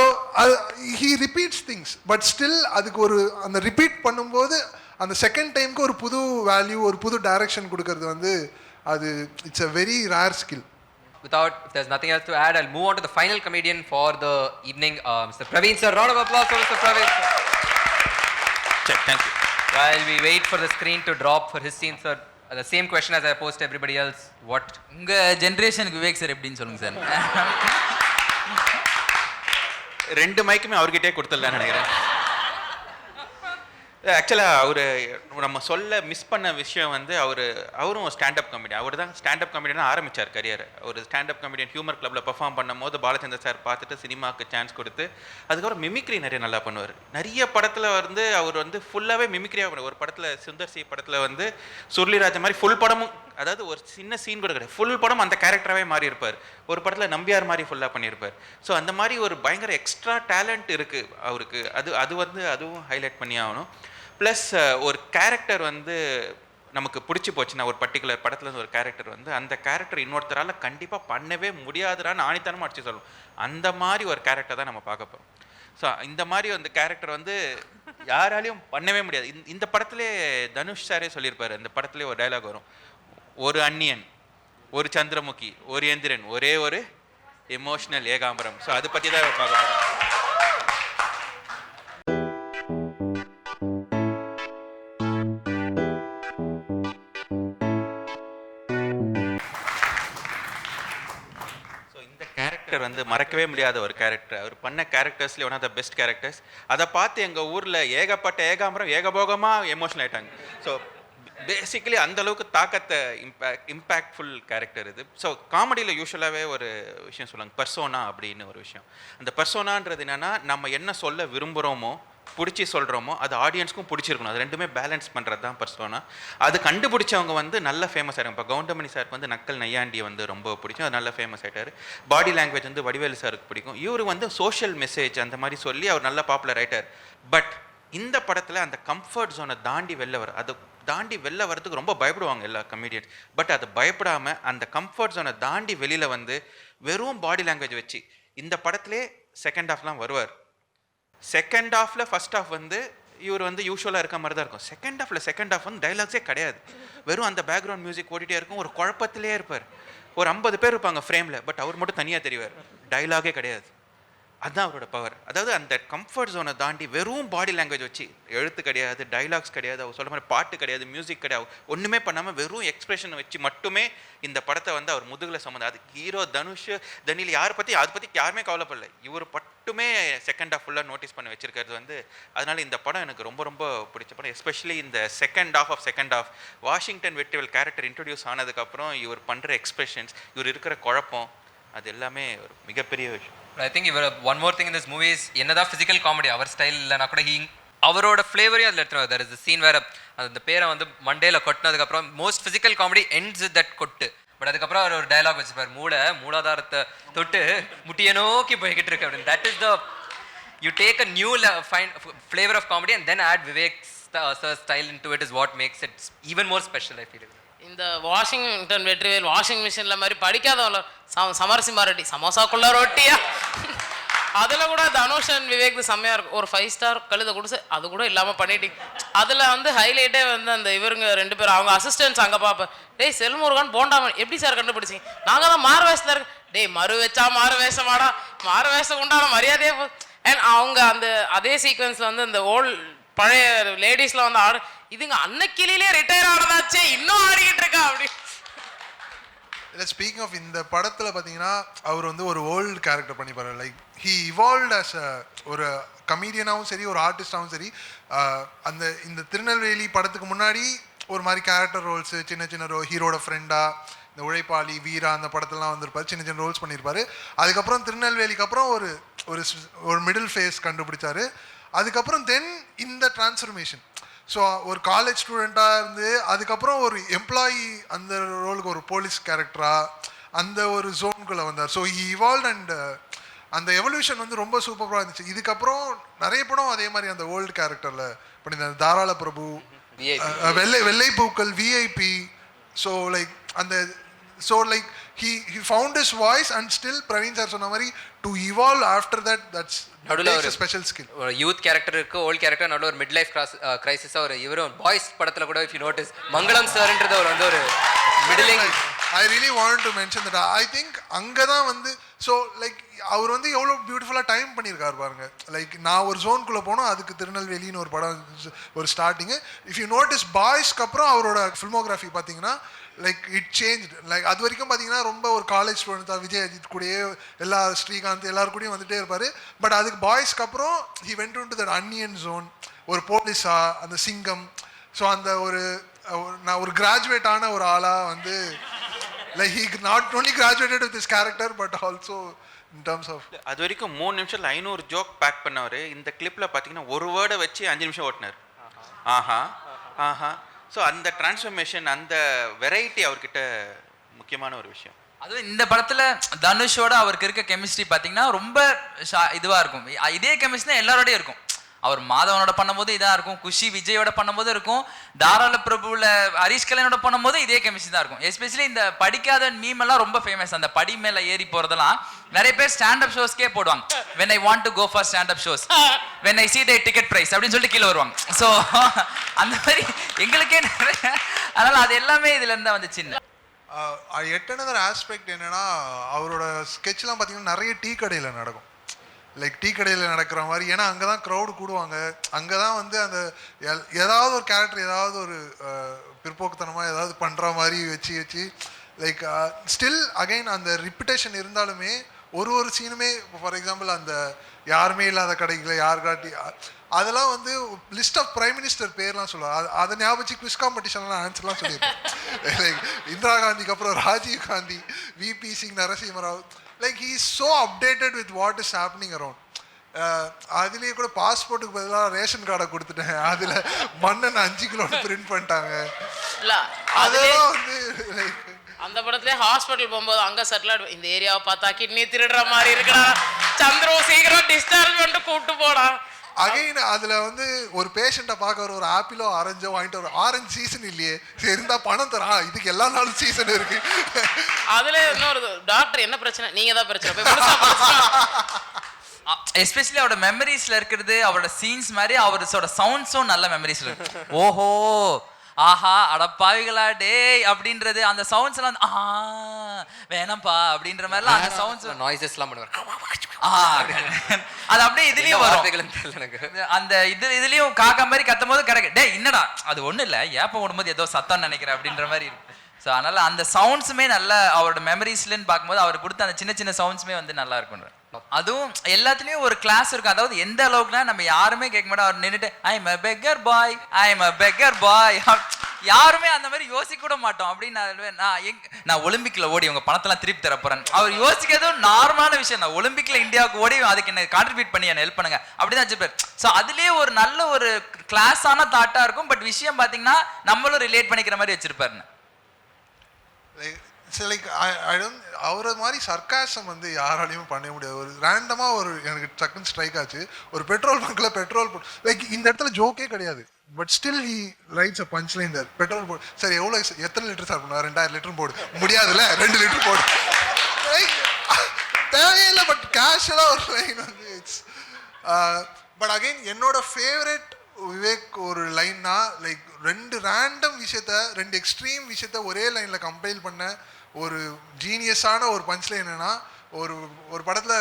he repeats things, but still அதுக்கு ஒரு அந்த ரிப்பீட் பண்ணும்போது அந்த செகண்ட் டைமுக்கு ஒரு புது வேல்யூ, ஒரு புது டைரக்ஷன் கொடுக்கறது வந்து அது it's a very rare skill. Without, if there's nothing else to add, I'll move on to the final comedian for the evening, Mr. Praveen sir. Round of applause for Mr. Praveen sir. சரி, thank you. While we wait for the screen to drop for his scene, sir, the same question as I posed to everybody else. What? உங்க ஜெனரேஷனுக்கு Vivek sir எப்படின்னு சொல்லுங்க sir. 2 மைக்குமே அவர்கிட்டே கொடுத்துடலான்னு நினைக்கிறேன். ஆக்சுவலாக அவர் நம்ம சொல்ல மிஸ் பண்ண விஷயம் வந்து அவரும் ஸ்டாண்டப் காமெடி. அவர் தான் ஸ்டாண்டப் காமெடியான ஆரம்பித்தார் கரியர். ஒரு ஸ்டாண்டப் காமெடியன் ஹியூமர் கிளப்பில் பெர்ஃபார்ம் பண்ணும்போது பாலச்சந்தர் சார் பார்த்துட்டு சினிமாவுக்கு சான்ஸ் கொடுத்து அதுக்கப்புறம் மிமிக்ரி நிறைய நல்லா பண்ணுவார். நிறைய படத்தில் வந்து அவர் வந்து ஃபுல்லாகவே மிமிக்ரியாக பண்ணுவார். ஒரு படத்தில் சுந்தர் சி படத்தில் வந்து சுருளிராஜ மாதிரி ஃபுல் படமும், அதாவது ஒரு சின்ன சீன் கூட கிடையாது, ஃபுல் படம் அந்த கேரக்டராகவே மாறி இருப்பார். ஒரு படத்தில் நம்பியார் மாதிரி ஃபுல்லாக பண்ணியிருப்பார். ஸோ அந்த மாதிரி ஒரு பயங்கர எக்ஸ்ட்ரா டேலண்ட் இருக்குது அவருக்கு. அதுவும் ஹைலைட் பண்ணி ஆகணும். ப்ளஸ் ஒரு கேரக்டர் வந்து நமக்கு பிடிச்சி போச்சுன்னா, ஒரு பர்டிகுலர் படத்துலேருந்து ஒரு கேரக்டர் வந்து அந்த கேரக்டர் இன்னொருத்தரால் கண்டிப்பாக பண்ணவே முடியாதுடான்னு ஆணித்தனமாக அடிச்சு சொல்லணும். அந்த மாதிரி ஒரு கேரக்டர் தான் நம்ம பார்க்க போகிறோம். ஸோ இந்த மாதிரி அந்த கேரக்டர் வந்து யாராலையும் பண்ணவே முடியாது. இந்த படத்திலே தனுஷ் சாரே சொல்லியிருப்பார். இந்த படத்துலேயே ஒரு டைலாக் வரும், ஒரு அந்நியன், ஒரு சந்திரமுகி, ஒரு எந்திரன், ஒரே ஒரு எமோஷ்னல் ஏகாம்பரம். ஸோ அதை பற்றி தான் பார்க்க போகிறோம். வந்து மறக்கவே முடியாத ஒரு கேரக்டர். அவர் பண்ண கேரக்டர்ஸ்லேயே one of the best characters. அதை பார்த்து எங்கள் ஊரில் ஏகப்பட்ட ஏகாம்பரம் ஏகபோகமாக எமோஷனல் ஆகிட்டாங்க. ஸோ பேசிக்கலி அந்தளவுக்கு தாக்கத்தை இம்பேக்ட்ஃபுல் கேரக்டர் இது. ஸோ காமெடியில் யூஸ்வலாகவே ஒரு விஷயம் சொல்லுவாங்க, பர்சோனா அப்படின்னு ஒரு விஷயம். அந்த பர்சோனான்றது என்னென்னா, நம்ம என்ன சொல்ல விரும்புகிறோமோ பிடிச்சி சொல்கிறோமோ அது ஆடியன்ஸ்க்கும் பிடிச்சிருக்கணும். அது ரெண்டுமே பேலன்ஸ் பண்ணுறது தான் பர்சோனா. அது கண்டுபிடிச்சவங்க வந்து நல்ல ஃபேமஸ் ஆகிடும். இப்போ கவுண்டமணி சாருக்கு வந்து நக்கல் நையாண்டி வந்து ரொம்ப பிடிக்கும், அது நல்ல ஃபேமஸ் ஆகிட்டார். பாடி லாங்குவேஜ் வந்து வடிவேலு சாருக்கு பிடிக்கும். இவர் வந்து சோஷியல் மெசேஜ் அந்த மாதிரி சொல்லி அவர் நல்ல பாப்புலர் ஆகிட்டார். பட் இந்த படத்தில் அந்த கம்ஃபர்ட் ஜோனை தாண்டி வெளில வரதுக்கு ரொம்ப பயப்படுவாங்க எல்லா கமெடியன்ஸ். பட் அது பயப்படாமல் அந்த கம்ஃபர்ட் ஜோனை தாண்டி வெளியில் வந்து வெறும் பாடி லாங்குவேஜ் வச்சு இந்த படத்திலே செகண்ட் ஹாஃப்லாம் வருவார். செகண்ட் ஹாஃபில் ஃபர்ஸ்ட் ஹாஃப் வந்து இவர் வந்து யூஸ்வலாக இருக்க மாதிரி தான் இருக்கும். செகண்ட் ஹாஃப் வந்து டைலாக்ஸே கிடையாது, வெறும் அந்த பேக்ரவுண்ட் மியூசிக் ஓடிட்டே இருக்கும். ஒரு குழப்பத்திலே இருப்பார். ஒரு 50 பேர் இருப்பாங்க ஃப்ரேமில், பட் அவர் மட்டும் தனியாக தெரிவார், டைலாகே கிடையாது. அதுதான் அவரோட பவர். அதாவது அந்த கம்ஃபர்ட் ஜோனை தாண்டி வெறும் பாடி லாங்குவேஜ் வச்சு, எழுத்து கிடையாது, டைலாக்ஸ் கிடையாது, அவர் சொல்கிற மாதிரி பாட்டு கிடையாது, மியூசிக் கிடையாது, ஒன்றுமே பண்ணாமல் வெறும் எக்ஸ்பிரஷனை வச்சு மட்டுமே இந்த படத்தை வந்து அவர் முதுகில் சம்மந்தம். அது ஹீரோ தனுஷ் தனியில் அதை பற்றி யாருமே கவலைப்படல. இவர் மட்டுமே செகண்ட் ஹாஃப் ஃபுல்லாக நோட்டீஸ் பண்ணி வச்சிருக்கிறது வந்து, அதனால இந்த படம் எனக்கு ரொம்ப ரொம்ப பிடிச்ச படம். எஸ்பெஷலி இந்த second half Washington Vettival character introduce ஆனதுக்கப்புறம் இவர் பண்ணுற எக்ஸ்பிரஷன்ஸ், இவர் இருக்கிற குழப்பம், அது எல்லாமே ஒரு மிகப்பெரிய விஷயம். I think one more thing in this movie is என்னதான் physical comedy அவர் ஸ்டைல் இல்லைனா கூட அவரோட ஃப்ளேவரையும் அதில் எடுத்துருவார். there is a scene where அந்த பேரை வந்து மண்டேல கொட்டினதுக்கப்புறம் most physical comedy ends with that கொட்டு. பட் அதுக்கப்புறம் அவர் ஒரு டைலாக் வச்சுப்பார், மூலாதாரத்தை தொட்டு முட்டியை நோக்கி போய்கிட்டு இருக்கு அப்படின்னு. that is the you take a new flavor of comedy and then add Vivek's style into it is what makes it even more special, I feel. இந்த வாஷிங்டன் வெற்றிவேல் வாஷிங் மிஷினில் மாதிரி படிக்காதவங்கள சமரசிம்மா ரெட்டி சமோசாக்குள்ள ரொட்டியா, அதில் கூட தனுஷ் அண்ட் விவேக் செம்மையாக இருக்கும். ஒரு 5 ஸ்டார் கழுத கொடுத்து அது கூட இல்லாமல் பண்ணிட்டீங்க. அதில் வந்து ஹைலைட்டே வந்து அந்த இவருங்க 2 பேர் அவங்க அசிஸ்டன்ஸ் அங்கே பார்ப்பேன். டேய் செல்முருகன் போண்டாமன் எப்படி சார் கண்டுபிடிச்சிங்க? நாங்கள் தான் மாறு வேஷத்தில் இருக்கு. டேய் மறு வச்சா மாறு வேஷமாடா, மாறு வேஷம் உண்டான மரியாதையே. அண்ட் அவங்க அந்த அதே சீக்வன்ஸில் வந்து அந்த பழைய லேடிஸ்லாம் வந்து ஆடு, இதுங்க அன்னைக்கிலே ரிட்டையர் ஆனதாச்சே இன்னும் ஆடிக்கிட்டு இருக்கா அப்படி. இல்லை, ஸ்பீக்கிங் ஆஃப் இந்த படத்தில் பார்த்தீங்கன்னா அவர் வந்து ஒரு ஓல்டு கேரக்டர் பண்ணிப்பாரு. லைக் ஹீ இவால்வ்ட் அஸ் ஒரு கமீடியனாகவும் சரி, ஒரு ஆர்டிஸ்டாகவும் சரி. இந்த திருநெல்வேலி படத்துக்கு முன்னாடி ஒரு மாதிரி கேரக்டர் ரோல்ஸு, சின்ன சின்ன ஹீரோட ஃப்ரெண்டாக, இந்த உழைப்பாளி வீரா அந்த படத்துலலாம் வந்திருப்பார், சின்ன சின்ன ரோல்ஸ் பண்ணியிருப்பாரு. அதுக்கப்புறம் திருநெல்வேலிக்கு அப்புறம் ஒரு மிடில் ஃபேஸ் கண்டுபிடிச்சாரு. அதுக்கப்புறம் தென் இந்த டிரான்ஸ்ஃபர்மேஷன். ஸோ ஒரு காலேஜ் ஸ்டூடெண்ட்டாக இருந்து அதுக்கப்புறம் ஒரு எம்ப்ளாயி, அந்த ரோலுக்கு ஒரு போலீஸ் கேரக்டராக அந்த ஒரு ஜோனுக்குள்ளே வந்தார். ஸோ ஹி இவால்வ் அண்ட் அந்த எவல்யூஷன் வந்து ரொம்ப சூப்பராக இருந்துச்சு. இதுக்கப்புறம் நிறைய படம் அதே மாதிரி அந்த ஓல்டு கேரக்டரில் பண்ணியிருந்தார். தாராள பிரபு, வெள்ளை பூக்கள், VIP. So like he found his voice and still Praveen sir சொன்ன மாதிரி to evolve after that, that's a special skill. ஒரு யூத் கேரக்டர் இருக்கு, ஓல்ட் கேரக்டர், நடுவுல ஒரு மிட் லைஃப் கிரைசிஸா ஒரு இவரும் பாய்ஸ் படத்துல கூட if you notice மங்களம் சார்ன்றது ஒரு வந்து ஒரு மிடிலிங். I really wanted to mention that. I think அங்கதான் வந்து so like அவர் வந்து எவ்வளோ பியூட்டிஃபுல்லாக டைம் பண்ணியிருக்காரு பாருங்க. லைக் நான் ஒரு ஜோனுக்குள்ளே போனோம், அதுக்கு திருநெல்வேலின்னு ஒரு படம் ஒரு ஸ்டார்டிங்கு. இஃப் யூ நோட்டிஸ் பாய்ஸ்க்கு அப்புறம் அவரோட ஃபில்மோகிராஃபி பார்த்தீங்கன்னா லைக் இட் சேஞ்ச். லைக் அது வரைக்கும் பார்த்தீங்கன்னா ரொம்ப ஒரு காலேஜ் ஸ்டூடெண்ட் தான், விஜய் அஜித் கூடயே எல்லா ஸ்ரீகாந்த் எல்லாரு கூடயும் வந்துட்டே இருப்பார். பட் அதுக்கு பாய்ஸ்க்கு அப்புறம் he went to that Anniyan zone, ஒரு போலீஸா, அந்த சிங்கம். ஸோ அந்த ஒரு நான் ஒரு கிராஜுவேட் ஆன ஒரு ஆளாக வந்து like he not only graduated with this character but also in terms of அது வரைக்கும் 3 நிமிஷத்துல 500 ஜோக் பேக் பண்ணவர் இந்த கிளிப்ல பாத்தீங்கன்னா ஒரு வேர்டை வச்சு 5 நிமிஷம் ஓட்டினார். ஆஹா ஆஹா. ஸோ அந்த டிரான்ஸ்ஃபர்மேஷன், அந்த வெரைட்டி அவர்கிட்ட முக்கியமான ஒரு விஷயம். அதுவும் இந்த படத்துல தனுஷோட அவருக்கு இருக்க கெமிஸ்ட்ரி பாத்தீங்கன்னா ரொம்ப இதுவா இருக்கும். இதே கெமிஸ்ட்ரி எல்லாரோடய இருக்கும். அவர் மாதவனோட பண்ணும்போது இதாக இருக்கும், குஷி விஜயோட பண்ணும்போது இருக்கும், தாராள பிரபுவில் ஹரிஷ் கல்யாணோட பண்ணும்போது இதே கெமிஸ்ட்ரி தான் இருக்கும். எஸ்பெஷலி இந்த படிக்காத மீம் எல்லாம் ரொம்ப ஃபேமஸ். அந்த படி மேலே ஏறி போகிறதெல்லாம் நிறைய பேர் ஸ்டாண்டப் ஷோஸ்க்கே போடுவாங்க. when I want to go for stand-up shows, when I see the ticket price அப்படின்னு சொல்லிட்டு கீழே வருவாங்க. ஸோ அந்த மாதிரி எங்களுக்கே அதனால் அது எல்லாமே இதுலேருந்து தான் வந்துச்சு. எட் another ஆஸ்பெக்ட் என்னன்னா, அவரோட ஸ்கெட்ச்லாம் பார்த்தீங்கன்னா நிறைய டீ கடையில் நடக்கும். லைக் டீ கடையில் நடக்கிற மாதிரி. ஏன்னா அங்கே தான் க்ரௌடு கூடுவாங்க. அங்கே தான் வந்து அந்த ஏதாவது ஒரு கேரக்டர் ஏதாவது ஒரு பிற்போக்குத்தனமாக ஏதாவது பண்ணுற மாதிரி வச்சு லைக் ஸ்டில் அகைன் அந்த ரிப்பிட்டேஷன் இருந்தாலுமே ஒரு சீனுமே ஃபார் எக்ஸாம்பிள் அந்த யாருமே இல்லாத கடைகளை யார் காட்டி அதெல்லாம் வந்து லிஸ்ட் ஆஃப் பிரைம் மினிஸ்டர் பேர்லாம் சொல்லுவாங்க. அதை ஞாபகம் குவிஸ் காம்படிஷன்லாம் ஆன்சர்லாம் சொல்லியிருக்கேன். லைக் இந்திரா காந்திக்கு அப்புறம் Rajiv Gandhi, VP Singh, Narasimha Rao. Like he is so updated with what is happening around. அதுலேயே கூட பாஸ்போர்ட்டுக்கு பதிலாக ரேஷன் கார்டை கொடுத்துட்டேன், அதில் மண்ணெண்ணெய் 5 கிலோ பிரிண்ட் பண்ணிட்டாங்க. அதெல்லாம் வந்து லைக் அந்த படத்துலேயே ஹாஸ்பிட்டல் போகும்போது அங்கே செட்டில் இந்த ஏரியாவை பார்த்தா கிட்னி திருடுற மாதிரி இருக்கா, சந்திர சீக்கிரம் டிஸ்சார்ஜ் பண்ணிட்டு கூப்பிட்டு போடா. அகைன் அதில் வந்து ஒரு பேஷண்ட்டை பார்க்க ஒரு ஆப்பிளோ ஆரஞ்சோ வாங்கிட்டு வரும். ஆரஞ்சு சீசன் இல்லையே, சரி இருந்தால் பணம் தரா, இதுக்கு எல்லா நாளும் சீசன் இருக்கு. அதில் இன்னொரு டாக்டர் என்ன பிரச்சனை, நீங்கள் தான் பிரச்சனை. எஸ்பெஷலி அவரோட மெமரிஸ்ல இருக்கிறது, அவரோட சீன்ஸ் மாதிரி அவரோட சவுண்ட்ஸும் நல்ல மெமரிஸ்ல இருக்கு. ஓஹோ ஆஹா அடப்பாவிகளா டேய் அப்படின்றது அந்த சவுண்ட்ஸ் எல்லாம் வேணாம்ப்பா அப்படின்ற மாதிரிலாம் அந்த சவுண்ட்ஸ் நாய்ஸஸ்லாம் பண்ணுவார். அது அப்படியே இதுலயும் வரும். அந்த இதுலயும் காக்கா மாதிரி கத்தும் போது கிடைக்கு டே என்னடா அது ஒண்ணு இல்ல ஏப்ப ஓடும்போது ஏதோ சத்தம் நினைக்கிறேன் அப்படின்ற மாதிரி இருக்கு. ஸோ அதனால அந்த சவுண்ட்ஸுமே நல்ல அவரோட மெமரிஸ்லன்னு பார்க்கும்போது அவர் கொடுத்த அந்த சின்ன சவுண்ட்ஸுமே வந்து நல்லா இருக்கும். அதுவும் எல்லாத்துலேயும் ஒரு கிளாஸ் இருக்கும். அதாவது எந்த அளவுக்குனா நம்ம யாருமே கேட்க மாட்டோம். அவர் நின்றுட்டு I am a beggar boy, I am a beggar boy, யாருமே அந்த மாதிரி யோசிக்க கூட மாட்டோம். அப்படின்னு நான் ஒலிம்பிக்ல ஓடி உங்க பணத்தெல்லாம் திருப்பி தர போறேன். அவர் யோசிக்கிறதும் நார்மலான விஷயம் தான். ஒலிம்பிக்ல இந்தியாவுக்கு ஓடி அதுக்கு என்ன கான்ட்ரிபியூட் பண்ணி என்ன ஹெல்ப் பண்ணுங்க அப்படிதான் வச்சுப்பார். ஸோ அதுலேயே ஒரு நல்ல ஒரு கிளாஸான தாட்டா இருக்கும். பட் விஷயம் பார்த்தீங்கன்னா நம்மளும் ரிலேட் பண்ணிக்கிற மாதிரி வச்சிருப்பாருன்னு. லைக் ஐ டோன்ட் அவரை மாதிரி சர்க்காசம் வந்து யாராலையும் பண்ண முடியாது. ஒரு ரேண்டமாக ஒரு எனக்கு டக்குன்னு ஸ்ட்ரைக் ஆச்சு. ஒரு பெட்ரோல் பங்க்ல பெட்ரோல் லைக் இந்த இடத்துல ஜோக்கே கிடையாது. But still he writes a punch line தர். பெட்ரோல் போடு சரி எவ்வளோ எத்தனை லிட்டர் சார் பண்ணுவா, 2000 லிட்டர் போடு முடியாதுல்ல 2 லிட்டர் போடு. லைக் தேவையில்லை. பட் கேஷுவலாக ஒரு லைன் வந்து இட்ஸ் பட் அகெயின் என்னோட ஃபேவரட் விவேக் ஒரு லைன்னா லைக் 2 ரேண்டம் விஷயத்த 2 எக்ஸ்ட்ரீம் விஷயத்த ஒரே லைனில் கம்பைல் பண்ண ஒரு ஜீனியஸான ஒரு பஞ்ச் லைன். என்னன்னா ஒரு படத்தில்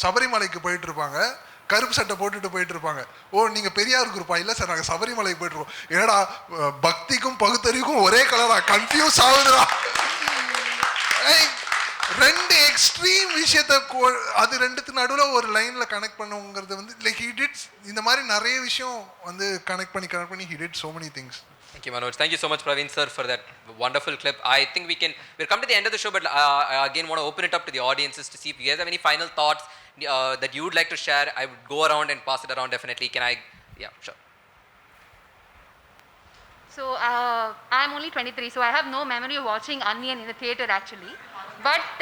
சபரிமலைக்கு போயிட்டு இருப்பாங்க, கருப்பு சட்டை போட்டுட்டு போயிட்டு இருப்பாங்க. ஓ நீங்கள் பெரியார் குரூப்பா? இல்லை சார் நாங்கள் சபரிமலைக்கு போயிட்டு இருக்கோம். ஏடா பக்திக்கும் பகுத்தறிவுக்கும் ஒரே கலரா, கன்ஃபியூஸ் ஆகுதுடா. 2 எக்ஸ்ட்ரீம் விஷயத்த அது 2த்துக்கு நடுவில் ஒரு லைனில் கனெக்ட் பண்ணுங்கிறது வந்து லைக் ஹி டிட். இந்த மாதிரி நிறைய விஷயம் வந்து கனெக்ட் பண்ணி he did so many things. Thank you, Manoj. Thank you so much, Praveen sir, for that wonderful clip. I think we're come to the end of the show, but again want to open it up to the audiences to see if you guys have any final thoughts that you would like to share. I would go around and pass it around definitely. Can I? Yeah, sure. So I'm only 23, so I have no memory of watching Onion in the theater actually. But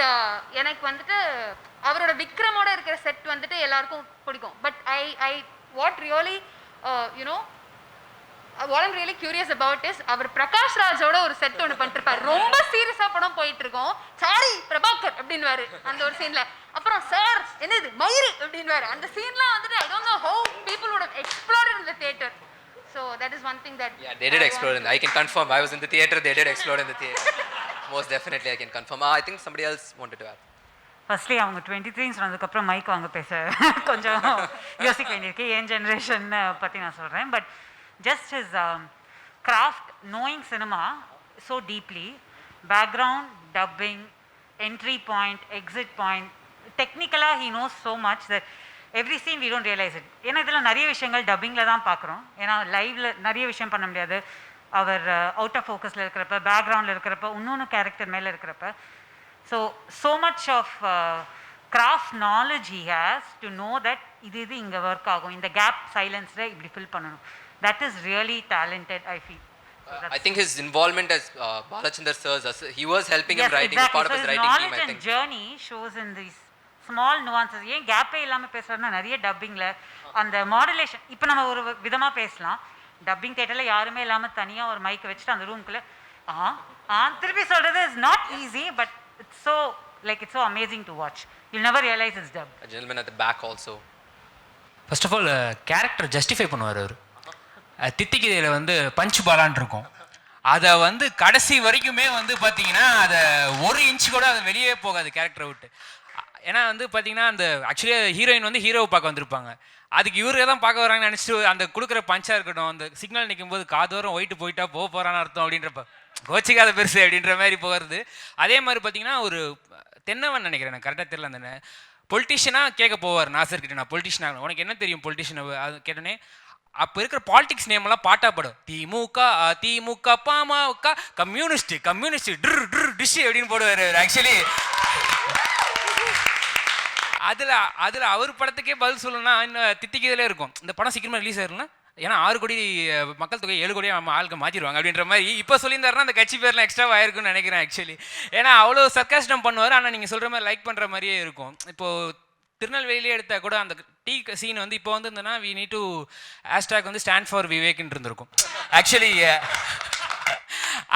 எனக்கு வந்துட்டு அவரோட விக்ரமோட இருக்கிற set வந்துட்டு எல்லாருக்கும் பிடிக்கும். But I what really what I'm really curious about is அவர் பிரகாஷ் ராஜோட ஒரு set ஒன்று பண்ணிருப்பார். ரொம்ப சீரியஸா படம் போயிட்டு இருக்கோம், சாரி பிரபாகர் அப்படின்னுவாரு அந்த ஒரு சீன்ல. அப்புறம் சார் என்னது மயிறு அப்படின்னுவாரு. அந்த சீன்லாம் வந்துட்டு I don't know how people would have exploded in the theater. So that is one thing that they did explode I can confirm. I was in the theater, they did explode in the theater. Most definitely I can confirm. I think somebody else wanted to add. Firstly அவங்க 23 சொன்னதுக்கப்புறம் mic வாங்க பேச கொஞ்சம் யோசிக்க வேண்டியிருக்கு. என் generation பற்றி நான் சொல்கிறேன். But just his craft, knowing cinema so deeply, background, dubbing, entry point, exit point, டெக்னிக்கலாக he knows so much that every scene we don't realize it. ஏன்னா இதில் நிறைய விஷயங்கள் டப்பிங்கில் தான் பார்க்குறோம். ஏன்னா லைவில் நிறைய விஷயம் பண்ண முடியாது. அவர் அவுட் ஆஃப் ஃபோக்கஸில் இருக்கிறப்ப, பேக்ரவுண்டில் இருக்கிறப்ப, இன்னொன்று கேரக்டர் மேலே இருக்கிறப்ப. So much of craft knowledge he has to know that இது இங்கே ஒர்க் ஆகும், இந்த கேப் சைலன்ஸில் இப்படி ஃபில் பண்ணணும். That is really talented, I feel. I think his involvement as Balachandar sir's, he was helping him writing, exactly. part of his writing team, I think. Knowledge and journey shows in these small nuances. ஏன் கேப்பே இல்லாமல் பேசுகிறதுனா நிறைய டப்பிங்கில் அந்த modulation. இப்போ நம்ம ஒரு விதமாக பேசலாம், டப்பிங் தேட்டரில் யாருமே இல்லாமல் தனியாக ஒரு மைக்கை வச்சுட்டு அந்த ரூம்குள்ளே திருப்பி சொல்கிறது is not easy. But it's so amazing to watch. You'll never realize it's dubbed. A gentleman at the back also. First of all character justify பண்ணுவார் அவர். தித்திக்கிதையில் வந்து பஞ்ச் பாலான் இருக்கும், அதை வந்து கடைசி வரைக்குமே வந்து பார்த்தீங்கன்னா அதை 1 இன்ச் கூட அதை வெளியே போகாது கேரக்டரை விட்டு. ஏன்னா வந்து பார்த்தீங்கன்னா அந்த ஆக்சுவலி ஹீரோயின் வந்து ஹீரோவை பார்க்க வந்திருப்பாங்க, அதுக்கு இவரே தான் பார்க்க வராங்கன்னு நினச்சிட்டு அந்த கொடுக்குற பஞ்சாக இருக்கட்டும், அந்த சிக்னல் நிற்கும் போது காதோரம் ஒயிட்டு போயிட்டா போகிறான்னு அர்த்தம் அப்படின்றப்ப கோச்சிக்காத பெருசு அப்படின்ற மாதிரி போகிறது. அதே மாதிரி பார்த்தீங்கன்னா ஒரு தென்னவன் நினைக்கிறேன், எனக்கு கரெக்டாக தெரியல, அந்த பொலிட்டிஷியனாக கேட்க போவார் நாசர் கிட்ட, நான் பொலிட்டிஷியனாக உனக்கு என்ன தெரியும் பொலிட்டிஷியன் அது கேட்டோன்னே அப்போ இருக்கிற பாலிடிக்ஸ் நேமெல்லாம் பாட்டா படும். DMK AIADMK PMK communist communist dish அப்படின்னு போடுவார் ஆக்சுவலி. அதில் அவர் படத்துக்கே பதில் சொல்லணும்னா இன்னும் தித்திக்கிறதுலே இருக்கும். இந்த படம் சீக்கிரமாக ரிலீஸ் ஆயிரும்னா ஏன்னா 6 கோடி மக்கள் தொகை 7 கோடியாக நம்ம ஆளுக்கு மாற்றிடுவாங்க அப்படின்ற மாதிரி இப்போ சொல்லியிருந்தாருன்னா அந்த கட்சி பேர்லாம் எக்ஸ்ட்ரா ஆயிருக்குன்னு நினைக்கிறேன் ஆக்சுவலி. ஏன்னா அவ்வளோ சர்க்காஸ்டம் பண்ணுவார், ஆனால் நீங்கள் சொல்கிற மாதிரி லைக் பண்ணுற மாதிரியே இருக்கும். இப்போது திருநெல்வேலியே எடுத்தால் கூட அந்த டீ சீன் வந்து இப்போ வந்து இருந்ததுன்னா வி நீட் டு ஹேஷ்டாக் வந்து ஸ்டாண்ட் ஃபார் விவேக்னு இருந்திருக்கும் ஆக்சுவலி.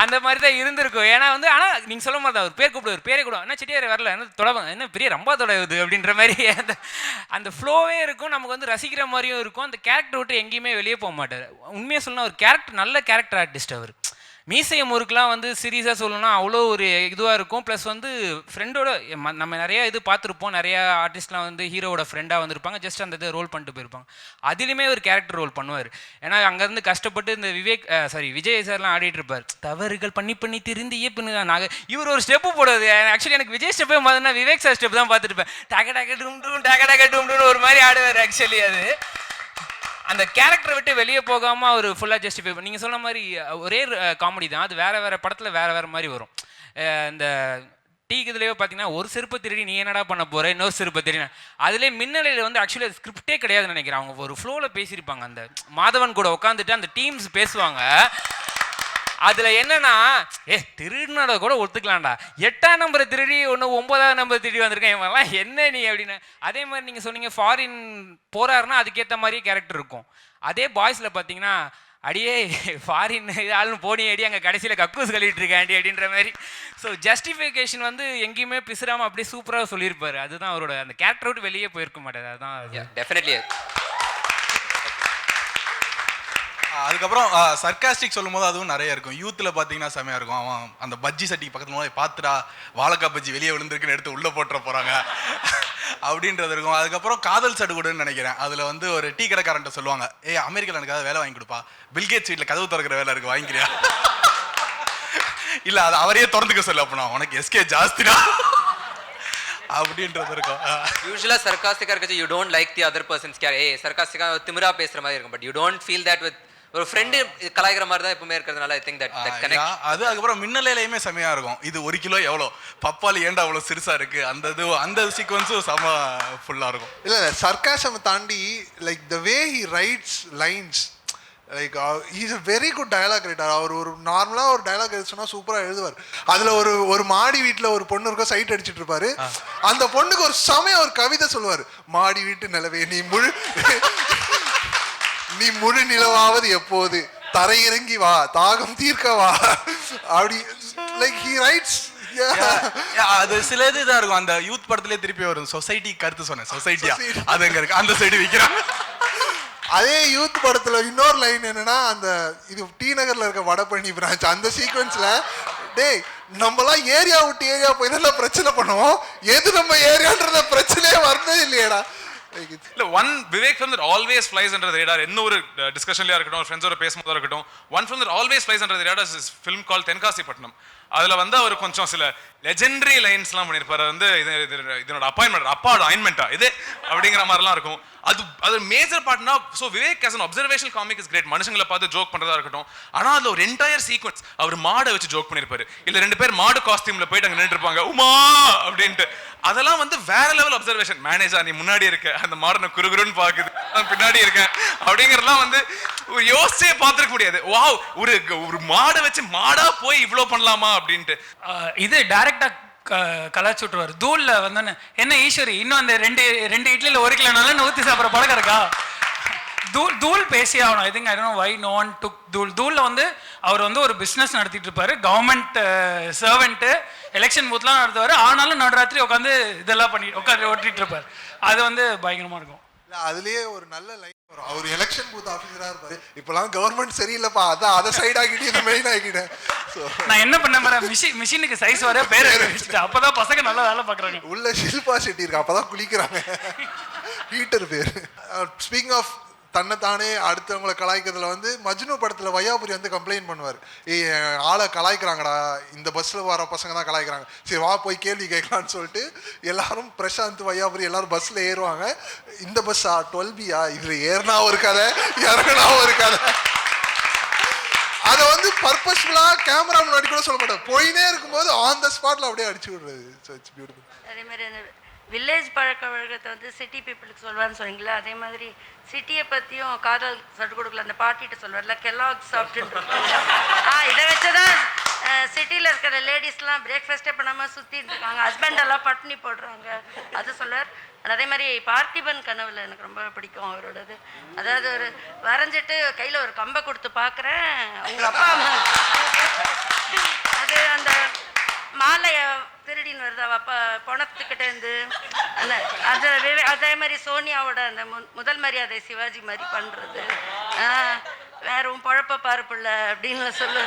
அந்த மாதிரி தான் இருந்திருக்கும். ஏன்னா வந்து ஆனால் நீங்கள் சொல்ல மாதிரி அவர் பேர் கூப்பிடுவார், பேரே கூட என்ன செட்டியார் வரல என்ன தொடவ என்ன பெரிய ரொம்ப தொடவுது அப்படின்ற மாதிரி அந்த ஃப்ளோவே இருக்கும், நமக்கு வந்து ரசிக்கிற மாதிரியும் இருக்கும். அந்த கேரக்டர் விட்டு எங்கேயுமே வெளியே போக மாட்டார். உண்மையாக சொல்லணும் ஒரு கேரக்டர் நல்ல கேரக்டர் ஆர்டிஸ்ட் அவர். மீசைய முறுக்கெலாம் வந்து சீரியஸாக சொல்லணும்னா அவ்வளோ ஒரு இதுவாக இருக்கும். ப்ளஸ் வந்து ஃப்ரெண்டோட நம்ம நிறையா இது பார்த்துருப்போம், நிறையா ஆர்டிஸ்ட்லாம் வந்து ஹீரோவோட ஃப்ரெண்டாக வந்திருப்பாங்க, ஜஸ்ட் அந்த இதை ரோல் பண்ணிட்டு போயிருப்பாங்க. அதுலேயுமே ஒரு கேரக்டர் ரோல் பண்ணுவார். ஏன்னா அங்கேருந்து கஷ்டப்பட்டு இந்த விஜய் சார்லாம் ஆடிட்டு இருப்பார், தவறுகள் பண்ணி திருந்தியே பண்ணுங்க நாங்கள் இவர் ஒரு ஸ்டெப்பு போடுவது. ஆக்சுவலி எனக்கு விஜய் ஸ்டெப்பே பார்த்தீங்கன்னா விவேக் சார் ஸ்டெப் தான் பார்த்துருப்பேன், டக டும் ஒரு மாதிரி ஆடுவார் ஆக்சுவலி. அது அந்த கேரக்டரை விட்டு வெளியே போகாமல் அவர் ஃபுல்லாக ஜஸ்டிஃபை பண்ணி நீங்கள் சொன்ன மாதிரி ஒரே காமெடி தான், அது வேறு வேறு படத்தில் வேறு மாதிரி வரும். இந்த இதுலேயே பார்த்தீங்கன்னா ஒரு செருப்பை திருடி நீ என்னடா பண்ண போகிற, இன்னொரு செருப்பை திருடி அதுலேயே மின்னலையில் வந்து ஆக்சுவலி அது ஸ்கிரிப்டே கிடையாதுன்னு நினைக்கிறேன். அவங்க ஒரு ஃப்ளோவில் பேசியிருப்பாங்க, அந்த மாதவன் கூட உட்காந்துட்டு அந்த டீம்ஸ் பேசுவாங்க. அதில் என்னன்னா திருடினோட கூட ஒத்துக்கலாம்டா, 8ஆம் நம்பரை திருடி ஒன்று 9ஆம் நம்பர் திருடி வந்திருக்கேன் இவங்கெல்லாம் என்ன நீ அப்படின்னு. அதே மாதிரி நீங்கள் சொன்னீங்க ஃபாரின் போகிறாருன்னா அதுக்கேற்ற மாதிரியே கேரக்டர் இருக்கும். அதே பாய்ஸில் பார்த்தீங்கன்னா அடியே ஃபாரின் ஆளுன்னு போனி அடி அங்கே கடைசியில் கக்கூஸ் கழிட்டு இருக்கேன் அடி அப்படின்ற மாதிரி. ஸோ ஜஸ்டிஃபிகேஷன் வந்து எங்கேயுமே பிசுறாமல் அப்படியே சூப்பராக சொல்லியிருப்பாரு. அதுதான் அவரோட அந்த கேரக்டர் விட்டு வெளியே போயிருக்க மாட்டார். அதுதான் டெஃபினெட்லி. அதுக்கப்புறம் சர்க்காஸ்டிக் சொல்லும் போது அதுவும் நிறைய இருக்கும். யூத்தில் பார்த்தீங்கன்னா செமையாக இருக்கும். அவன் அந்த பஜ்ஜி சட்டிக்கு பக்கத்தில் பார்த்துடா வாழைக்காய் பஜ்ஜி வெளியே விழுந்திருக்குன்னு எடுத்து உள்ளே போட்டுற போகிறாங்க அப்படின்றது இருக்கும். அதுக்கப்புறம் காதல் சடுகுடுன்னு நினைக்கிறேன். அதில் வந்து ஒரு டீ கடைக்காரன்ட்ட சொல்லுவாங்க, அமெரிக்காவில் எனக்காவது வேலை வாங்கி கொடுப்பா, பில்கேட்ஸ் வீட்டில் கதவு திறக்கிற வேலை இருக்குது வாங்கிக்கிறியா, இல்லை அது அவரையே திறந்துக்க சொல்லு, அப்படின்னா உனக்கு எஸ்கே ஜாஸ்திடா அப்படின்றது இருக்கும். யூசுவலா சர்காஸ்டிக்கா இருக்க you don't like the other persons சர்காஸ்டிக்கா திமிரா பேசுற மாதிரி இருக்கும். But you don't feel that with ஒரு ஃப்ரெண்டு கலாய்க்கிற மாதிரி தான் எப்பவுமே இருக்கிறதுனால ஐ திங்க் தட் கனெக்ட். அது அதுக்கப்புறம் மின்னலையுமே செமையா இருக்கும். இது 1 கிலோ எவ்வளோ, பப்பாளி ஏண்டா அவ்வளோ சிறுசா இருக்கு, அந்த சீக்வன்ஸும் செம ஃபுல்லா இருக்கும். இல்லை சர்க்காசம் தாண்டி like the way he writes lines, like he's a very good dialogue writer. அவர் ஒரு நார்மலாக ஒரு டயலாக் எழுதுனா சூப்பராக எழுதுவார். அதில் ஒரு மாடி வீட்டில் ஒரு பொண்ணு இருக்கும், சைட் அடிச்சுட்டு இருப்பாரு. அந்த பொண்ணுக்கு ஒரு சமயம் ஒரு கவிதை சொல்லுவார், மாடி வீட்டு நிலவே நீ முழு நிலவாவது எப்போது, தரையிறங்கி வா தாகம் தீர்க்க வா அப்படி. லைக் ஹி ரைட்ஸ் அது சில இதாக இருக்கும். அந்த யூத் படத்திலே திருப்பி வரும், சொசைட்டி கருத்து சொன்னேன், சொசைட்டியா அது எங்க இருக்கு, அந்த சைடு விற்கிறாங்க. அதே யூத் படத்துல இன்னொரு லைன் என்னன்னா, அந்த இது டி நகர்ல இருக்க வடபழனி பிரான்ச் அந்த சீக்வன்ஸ்ல, டேய் நம்மலாம் ஏரியா விட்டு ஏரியா போய் தான் பிரச்சனை பண்ணுவோம், எது நம்ம ஏரியான்றத பிரச்சனையே வரதே இல்லையடா. இல்ல one Vivek film that always flies under the radar. என்ன ஒரு டிஸ்கஷன்லயா இருக்கட்டும், ஃப்ரெண்ட்ஸோட பேசும்போதா இருக்கட்டும், one film that always flies under the radar is film கால் தென்காசி பட்டணம். அதுல வந்து அவர் கொஞ்சம் சில லெஜெண்டரி லைன்ஸ்லாம் பண்ணியிருப்பாரு. வந்து இதனோட அப்பாயின்மெண்ட், அப்பாவோட அப்பாயின்மெண்டா இது அப்படிங்கிற மாதிரிலாம் இருக்கும். அது மேஜர் பார்ட்னா. So Vivek as an observational comic is great. மனுஷங்களை பார்த்து ஜோக் பண்றதா இருக்கட்டும். ஆனா அதுல ஒரு என்டையர் சீக்வன்ஸ் அவர் மாடை வச்சு ஜோக் பண்ணியிருப்பாரு. இல்ல 2 பேர் மாடு காஸ்டியூம்ல போயிட்டு அங்க நின்று இருப்பாங்க, உமா அப்படின்ட்டு. அதெல்லாம் வந்து வேற லெவல் அப்சர்வேஷன். மேனேஜர் நீ முன்னாடி இருக்க, அந்த மாடனை குறுகுறுன்னு பாக்குது, பின்னாடி இருக்கேன் அப்படிங்கறதெல்லாம் வந்து யோசிச்சே பார்த்துருக்க முடியாது. வாவ், ஒரு மாடை வச்சு மாடா போய் இவ்வளவு பண்ணலாமா அப்படின்ட்டு. இது டைரக்டா கலாச்சி விட்டுருவாரு. தூள்ல வந்தோன்னு என்ன ஈஸ்வரி இன்னும் அந்த ரெண்டு இட்லியில 1 கிலோனாலும் ஊற்றி சாப்பிட்ற பழக்கம் இருக்கா? தூள் பேசி ஆகணும். I think I don't know why no one took தூள்ல வந்து அவர் வந்து ஒரு பிஸ்னஸ் நடத்திட்டு இருப்பாரு, கவர்மெண்ட் சர்வெண்ட், எலெக்ஷன் பூத்லாம் நடத்துவாரு. ஆனாலும் நடுராத்திரி உட்காந்து இதெல்லாம் பண்ணி உட்காந்து ஓட்டிட்டு இருப்பாரு. அது வந்து பயங்கரமா இருக்கும். அதுலயே ஒரு நல்ல லைன் வரும், அவர் எலெக்ஷன் பூத் ஆபீசரா இருப்பாரு, இப்பெல்லாம் கவர்மெண்ட் சரியில்லைப்பா, அதான் அதை சைட் ஆகிட்டு மெயின் ஆகிட்டேன். நான் என்ன பண்ண மிஷினுக்கு சைஸ் வர பேர் வச்சுட்டேன். அப்பதான் பசங்க நல்லா வேலை பாக்குறாங்க. உள்ள ஷில்பா ஷெட்டி இருக்கு, அப்பதான் குளிக்கிறாங்க. ஹீட்டர் பேர். ஸ்பீக்கிங் ஆஃப் தன்னைத்தானே அடுத்தவங்களை கலாய்க்கிறதுல வந்து மஜ்னு படத்துல வையாபுரி வந்து கம்ப்ளைண்ட் பண்ணுவார், ஆளை கலாய்க்கிறாங்கடா, இந்த பஸ்ல வர பசங்க தான் கலாய்க்கிறாங்க, சரி வா போய் கேள்வி கேட்கலான்னு சொல்லிட்டு எல்லாரும் பிரசாந்த் வையாபுரி எல்லாரும் பஸ்ல ஏறுவாங்க. இந்த பஸ்ஸா 12B இதுல ஏறினா ஒரு கதை, இறங்கினா ஒரு கதை. அதை வந்து பர்பஸ்ஃபுல்லா கேமரா முன்னாடி கூட சொல்ல மாட்டேன், போயினே இருக்கும்போது ஆன் த ஸ்பாட்ல அப்படியே அடிச்சு விடுறது. It's beautiful. அதே மாதிரி அந்த வில்லேஜ் பழக்க வழக்கத்தை வந்து சிட்டி பீப்புளுக்கு சொல்வான்னு சொன்னீங்களா, அதே மாதிரி சிட்டியை பற்றியும் காதல் சட்டு கொடுக்கல அந்த பாட்டிகிட்ட சொல்வார்ல, கெல்லாக்ஸ் சாப்பிட்டு இதை வச்சுதான் சிட்டியில் இருக்கிற லேடிஸ்லாம் பிரேக்ஃபாஸ்ட்டே பண்ணாமல் சுற்றிட்டு இருக்காங்க, ஹஸ்பண்டெல்லாம் பட்னி போடுறாங்க, அது சொல்வார். அதே மாதிரி பார்த்திபன் கனவுல எனக்கு ரொம்ப பிடிக்கும் அவரோடது. அதாவது ஒரு வரைஞ்சிட்டு கையில் ஒரு கம்பை கொடுத்து பார்க்குறேன், அவங்க அப்பா அம்மா அது அந்த மாலையை திருடின்னு வருது அவ அப்பா பணத்துக்கிட்டே இருந்து. அந்த அதே மாதிரி சோனியாவோட அந்த முதல் மரியாதை சிவாஜி மாதிரி பண்ணுறது, வேற உன் பழப்ப பார்ப்புள்ள அப்படின்னு சொல்லு.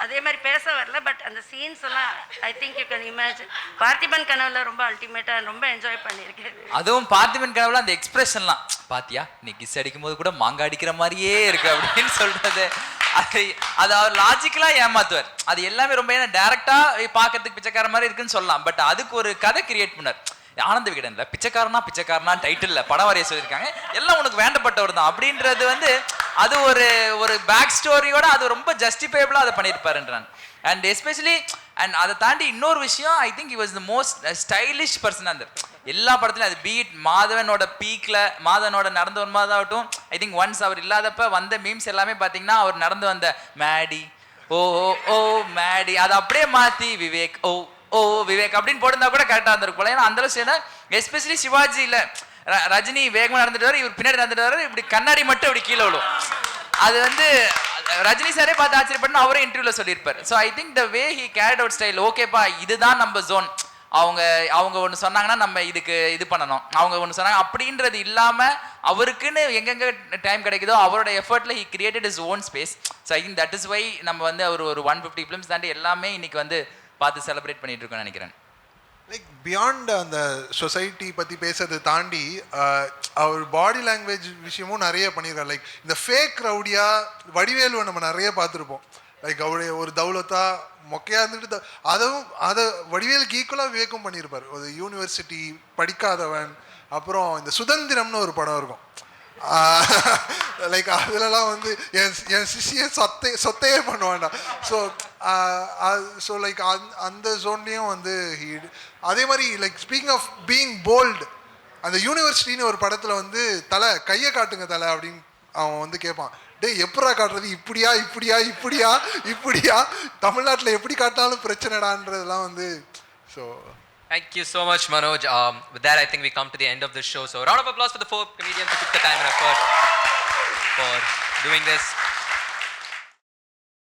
அதே மாதிரி பேச வரல, பட் அந்த சீன்ஸ் எல்லாம் I think you can imagine. Parthiban கனவுல ரொம்ப அல்டிமேட்டா ரொம்ப என்ஜாய் பண்ணியிருக்கேன். அதுவும் பார்த்திபன் கனவுல அந்த எக்ஸ்பிரஷன்லாம் பாத்தியா, நீ கிஸ் அடிக்கும் போது கூட மாங்காய் அடிக்கிற மாதிரியே இருக்கு அப்படின்னு சொல்றது, அது அவர் லாஜிக்கலா ஏமாத்துவார். அது எல்லாமே ரொம்ப டைரக்டா பாக்கிறதுக்கு பிச்சைக்கார மாதிரி இருக்குன்னு சொல்லலாம், பட் அதுக்கு ஒரு கதை கிரியேட் பண்ணார். ஆனந்த விகடன்ல பிச்சைக்காரனா டைட்டில்ல படம் வரைய சொல்லியிருக்காங்க, எல்லாம் உனக்கு வேண்டப்பட்டவர் தான் அப்படின்றது வந்து அது ஒரு பேக் ஸ்டோரியோட அது ரொம்ப ஜஸ்டிஃபைபிளா அதை பண்ணியிருப்பாருன்றான். அண்ட் எஸ்பெஷலி அண்ட் அதை தாண்டி இன்னொரு விஷயம், I think he was the most stylish person. அந்த எல்லா படத்துலையும் அது பீட் மாதவனோட பீக்ல மாதவனோட நடந்து வரும்போதாகட்டும், ஐ திங்க் ஒன்ஸ் அவர் இல்லாதப்ப வந்த மீம்ஸ் எல்லாமே பார்த்தீங்கன்னா அவர் நடந்து வந்த மேடி ஓ ஓ மேடி அதை அப்படியே மாற்றி விவேக் ஓ ஓ விவேக் அப்படின்னு போட்டிருந்தா கூட கரெக்டாக இருந்திருக்கும். ஏன்னா அந்த அளவு சேர்ந்தா எஸ்பெஷலி சிவாஜி இல்லை ரஜினி வேகமாக நடந்துட்டு வர, இவர் பின்னாடி நடந்துட்டு வர, இப்படி கண்ணாடி மட்டும் இப்படி கீழே விடும். அது வந்து ரஜினி சாரே பார்த்து ஆச்சரியப்பட்டு அவரே இன்டர்வியூல சொல்லியிருப்பார். So I think the way he carried out style, ஓகேப்பா இதுதான் நம்ம ஜோன், அவங்க ஒன்று சொன்னாங்கன்னா நம்ம இதுக்கு இது பண்ணணும், அவங்க ஒன்று சொன்னாங்க அப்படின்றது இல்லாமல் அவருக்குன்னு எங்கெங்கே டைம் கிடைக்குதோ அவரோட எஃபர்ட்ல he created is own space. So I think that is why நம்ம வந்து அவர் ஒரு 150 ஃபிலிம்ஸ் தாண்டி எல்லாமே இன்னைக்கு வந்து பார்த்து செலிப்ரேட் பண்ணிட்டு இருக்கோம்னு நினைக்கிறேன். லைக் பியாண்ட் அந்த சொசைட்டி பற்றி பேசுறதை தாண்டி அவர் பாடி லாங்குவேஜ் விஷயமும் நிறைய பண்ணியிருக்காரு. லைக் இந்த ஃபேக் ரவுடியா வடிவேலுவை நம்ம நிறைய பார்த்துருப்போம். லைக் அவருடைய ஒரு தௌலத்தா மொக்கையாக இருந்துட்டு அதை வடிவேலுக்கு ஈக்குவலாக விவேகம் பண்ணியிருப்பார். ஒரு யூனிவர்சிட்டி படிக்காதவன், அப்புறம் இந்த சுதந்திரம்னு ஒரு படம் இருக்கும், லைக் அதுலலாம் வந்து என் சிஷியை சொத்தையே பண்ணுவான்டா. ஸோ லைக் அந்த ஜோன்லேயும் வந்து அதே மாதிரி like speaking of being bold, அந்த யூனிவர்சிட்டின்னு ஒரு படத்தில் வந்து கையை காட்டுங்க தலை அப்படின்னு அவன் வந்து கேட்பான், டேய் எப்படா காட்டுறது, இப்படியா இப்படியா இப்படியா இப்படியா, தமிழ்நாட்டில் எப்படி காட்டினாலும் பிரச்சனைடான்றதுலாம் வந்து. So Thank you so much, Manoj. With that, I think we come to the end of this show. So, round of applause for the 4 comedians who took the time and effort for doing this.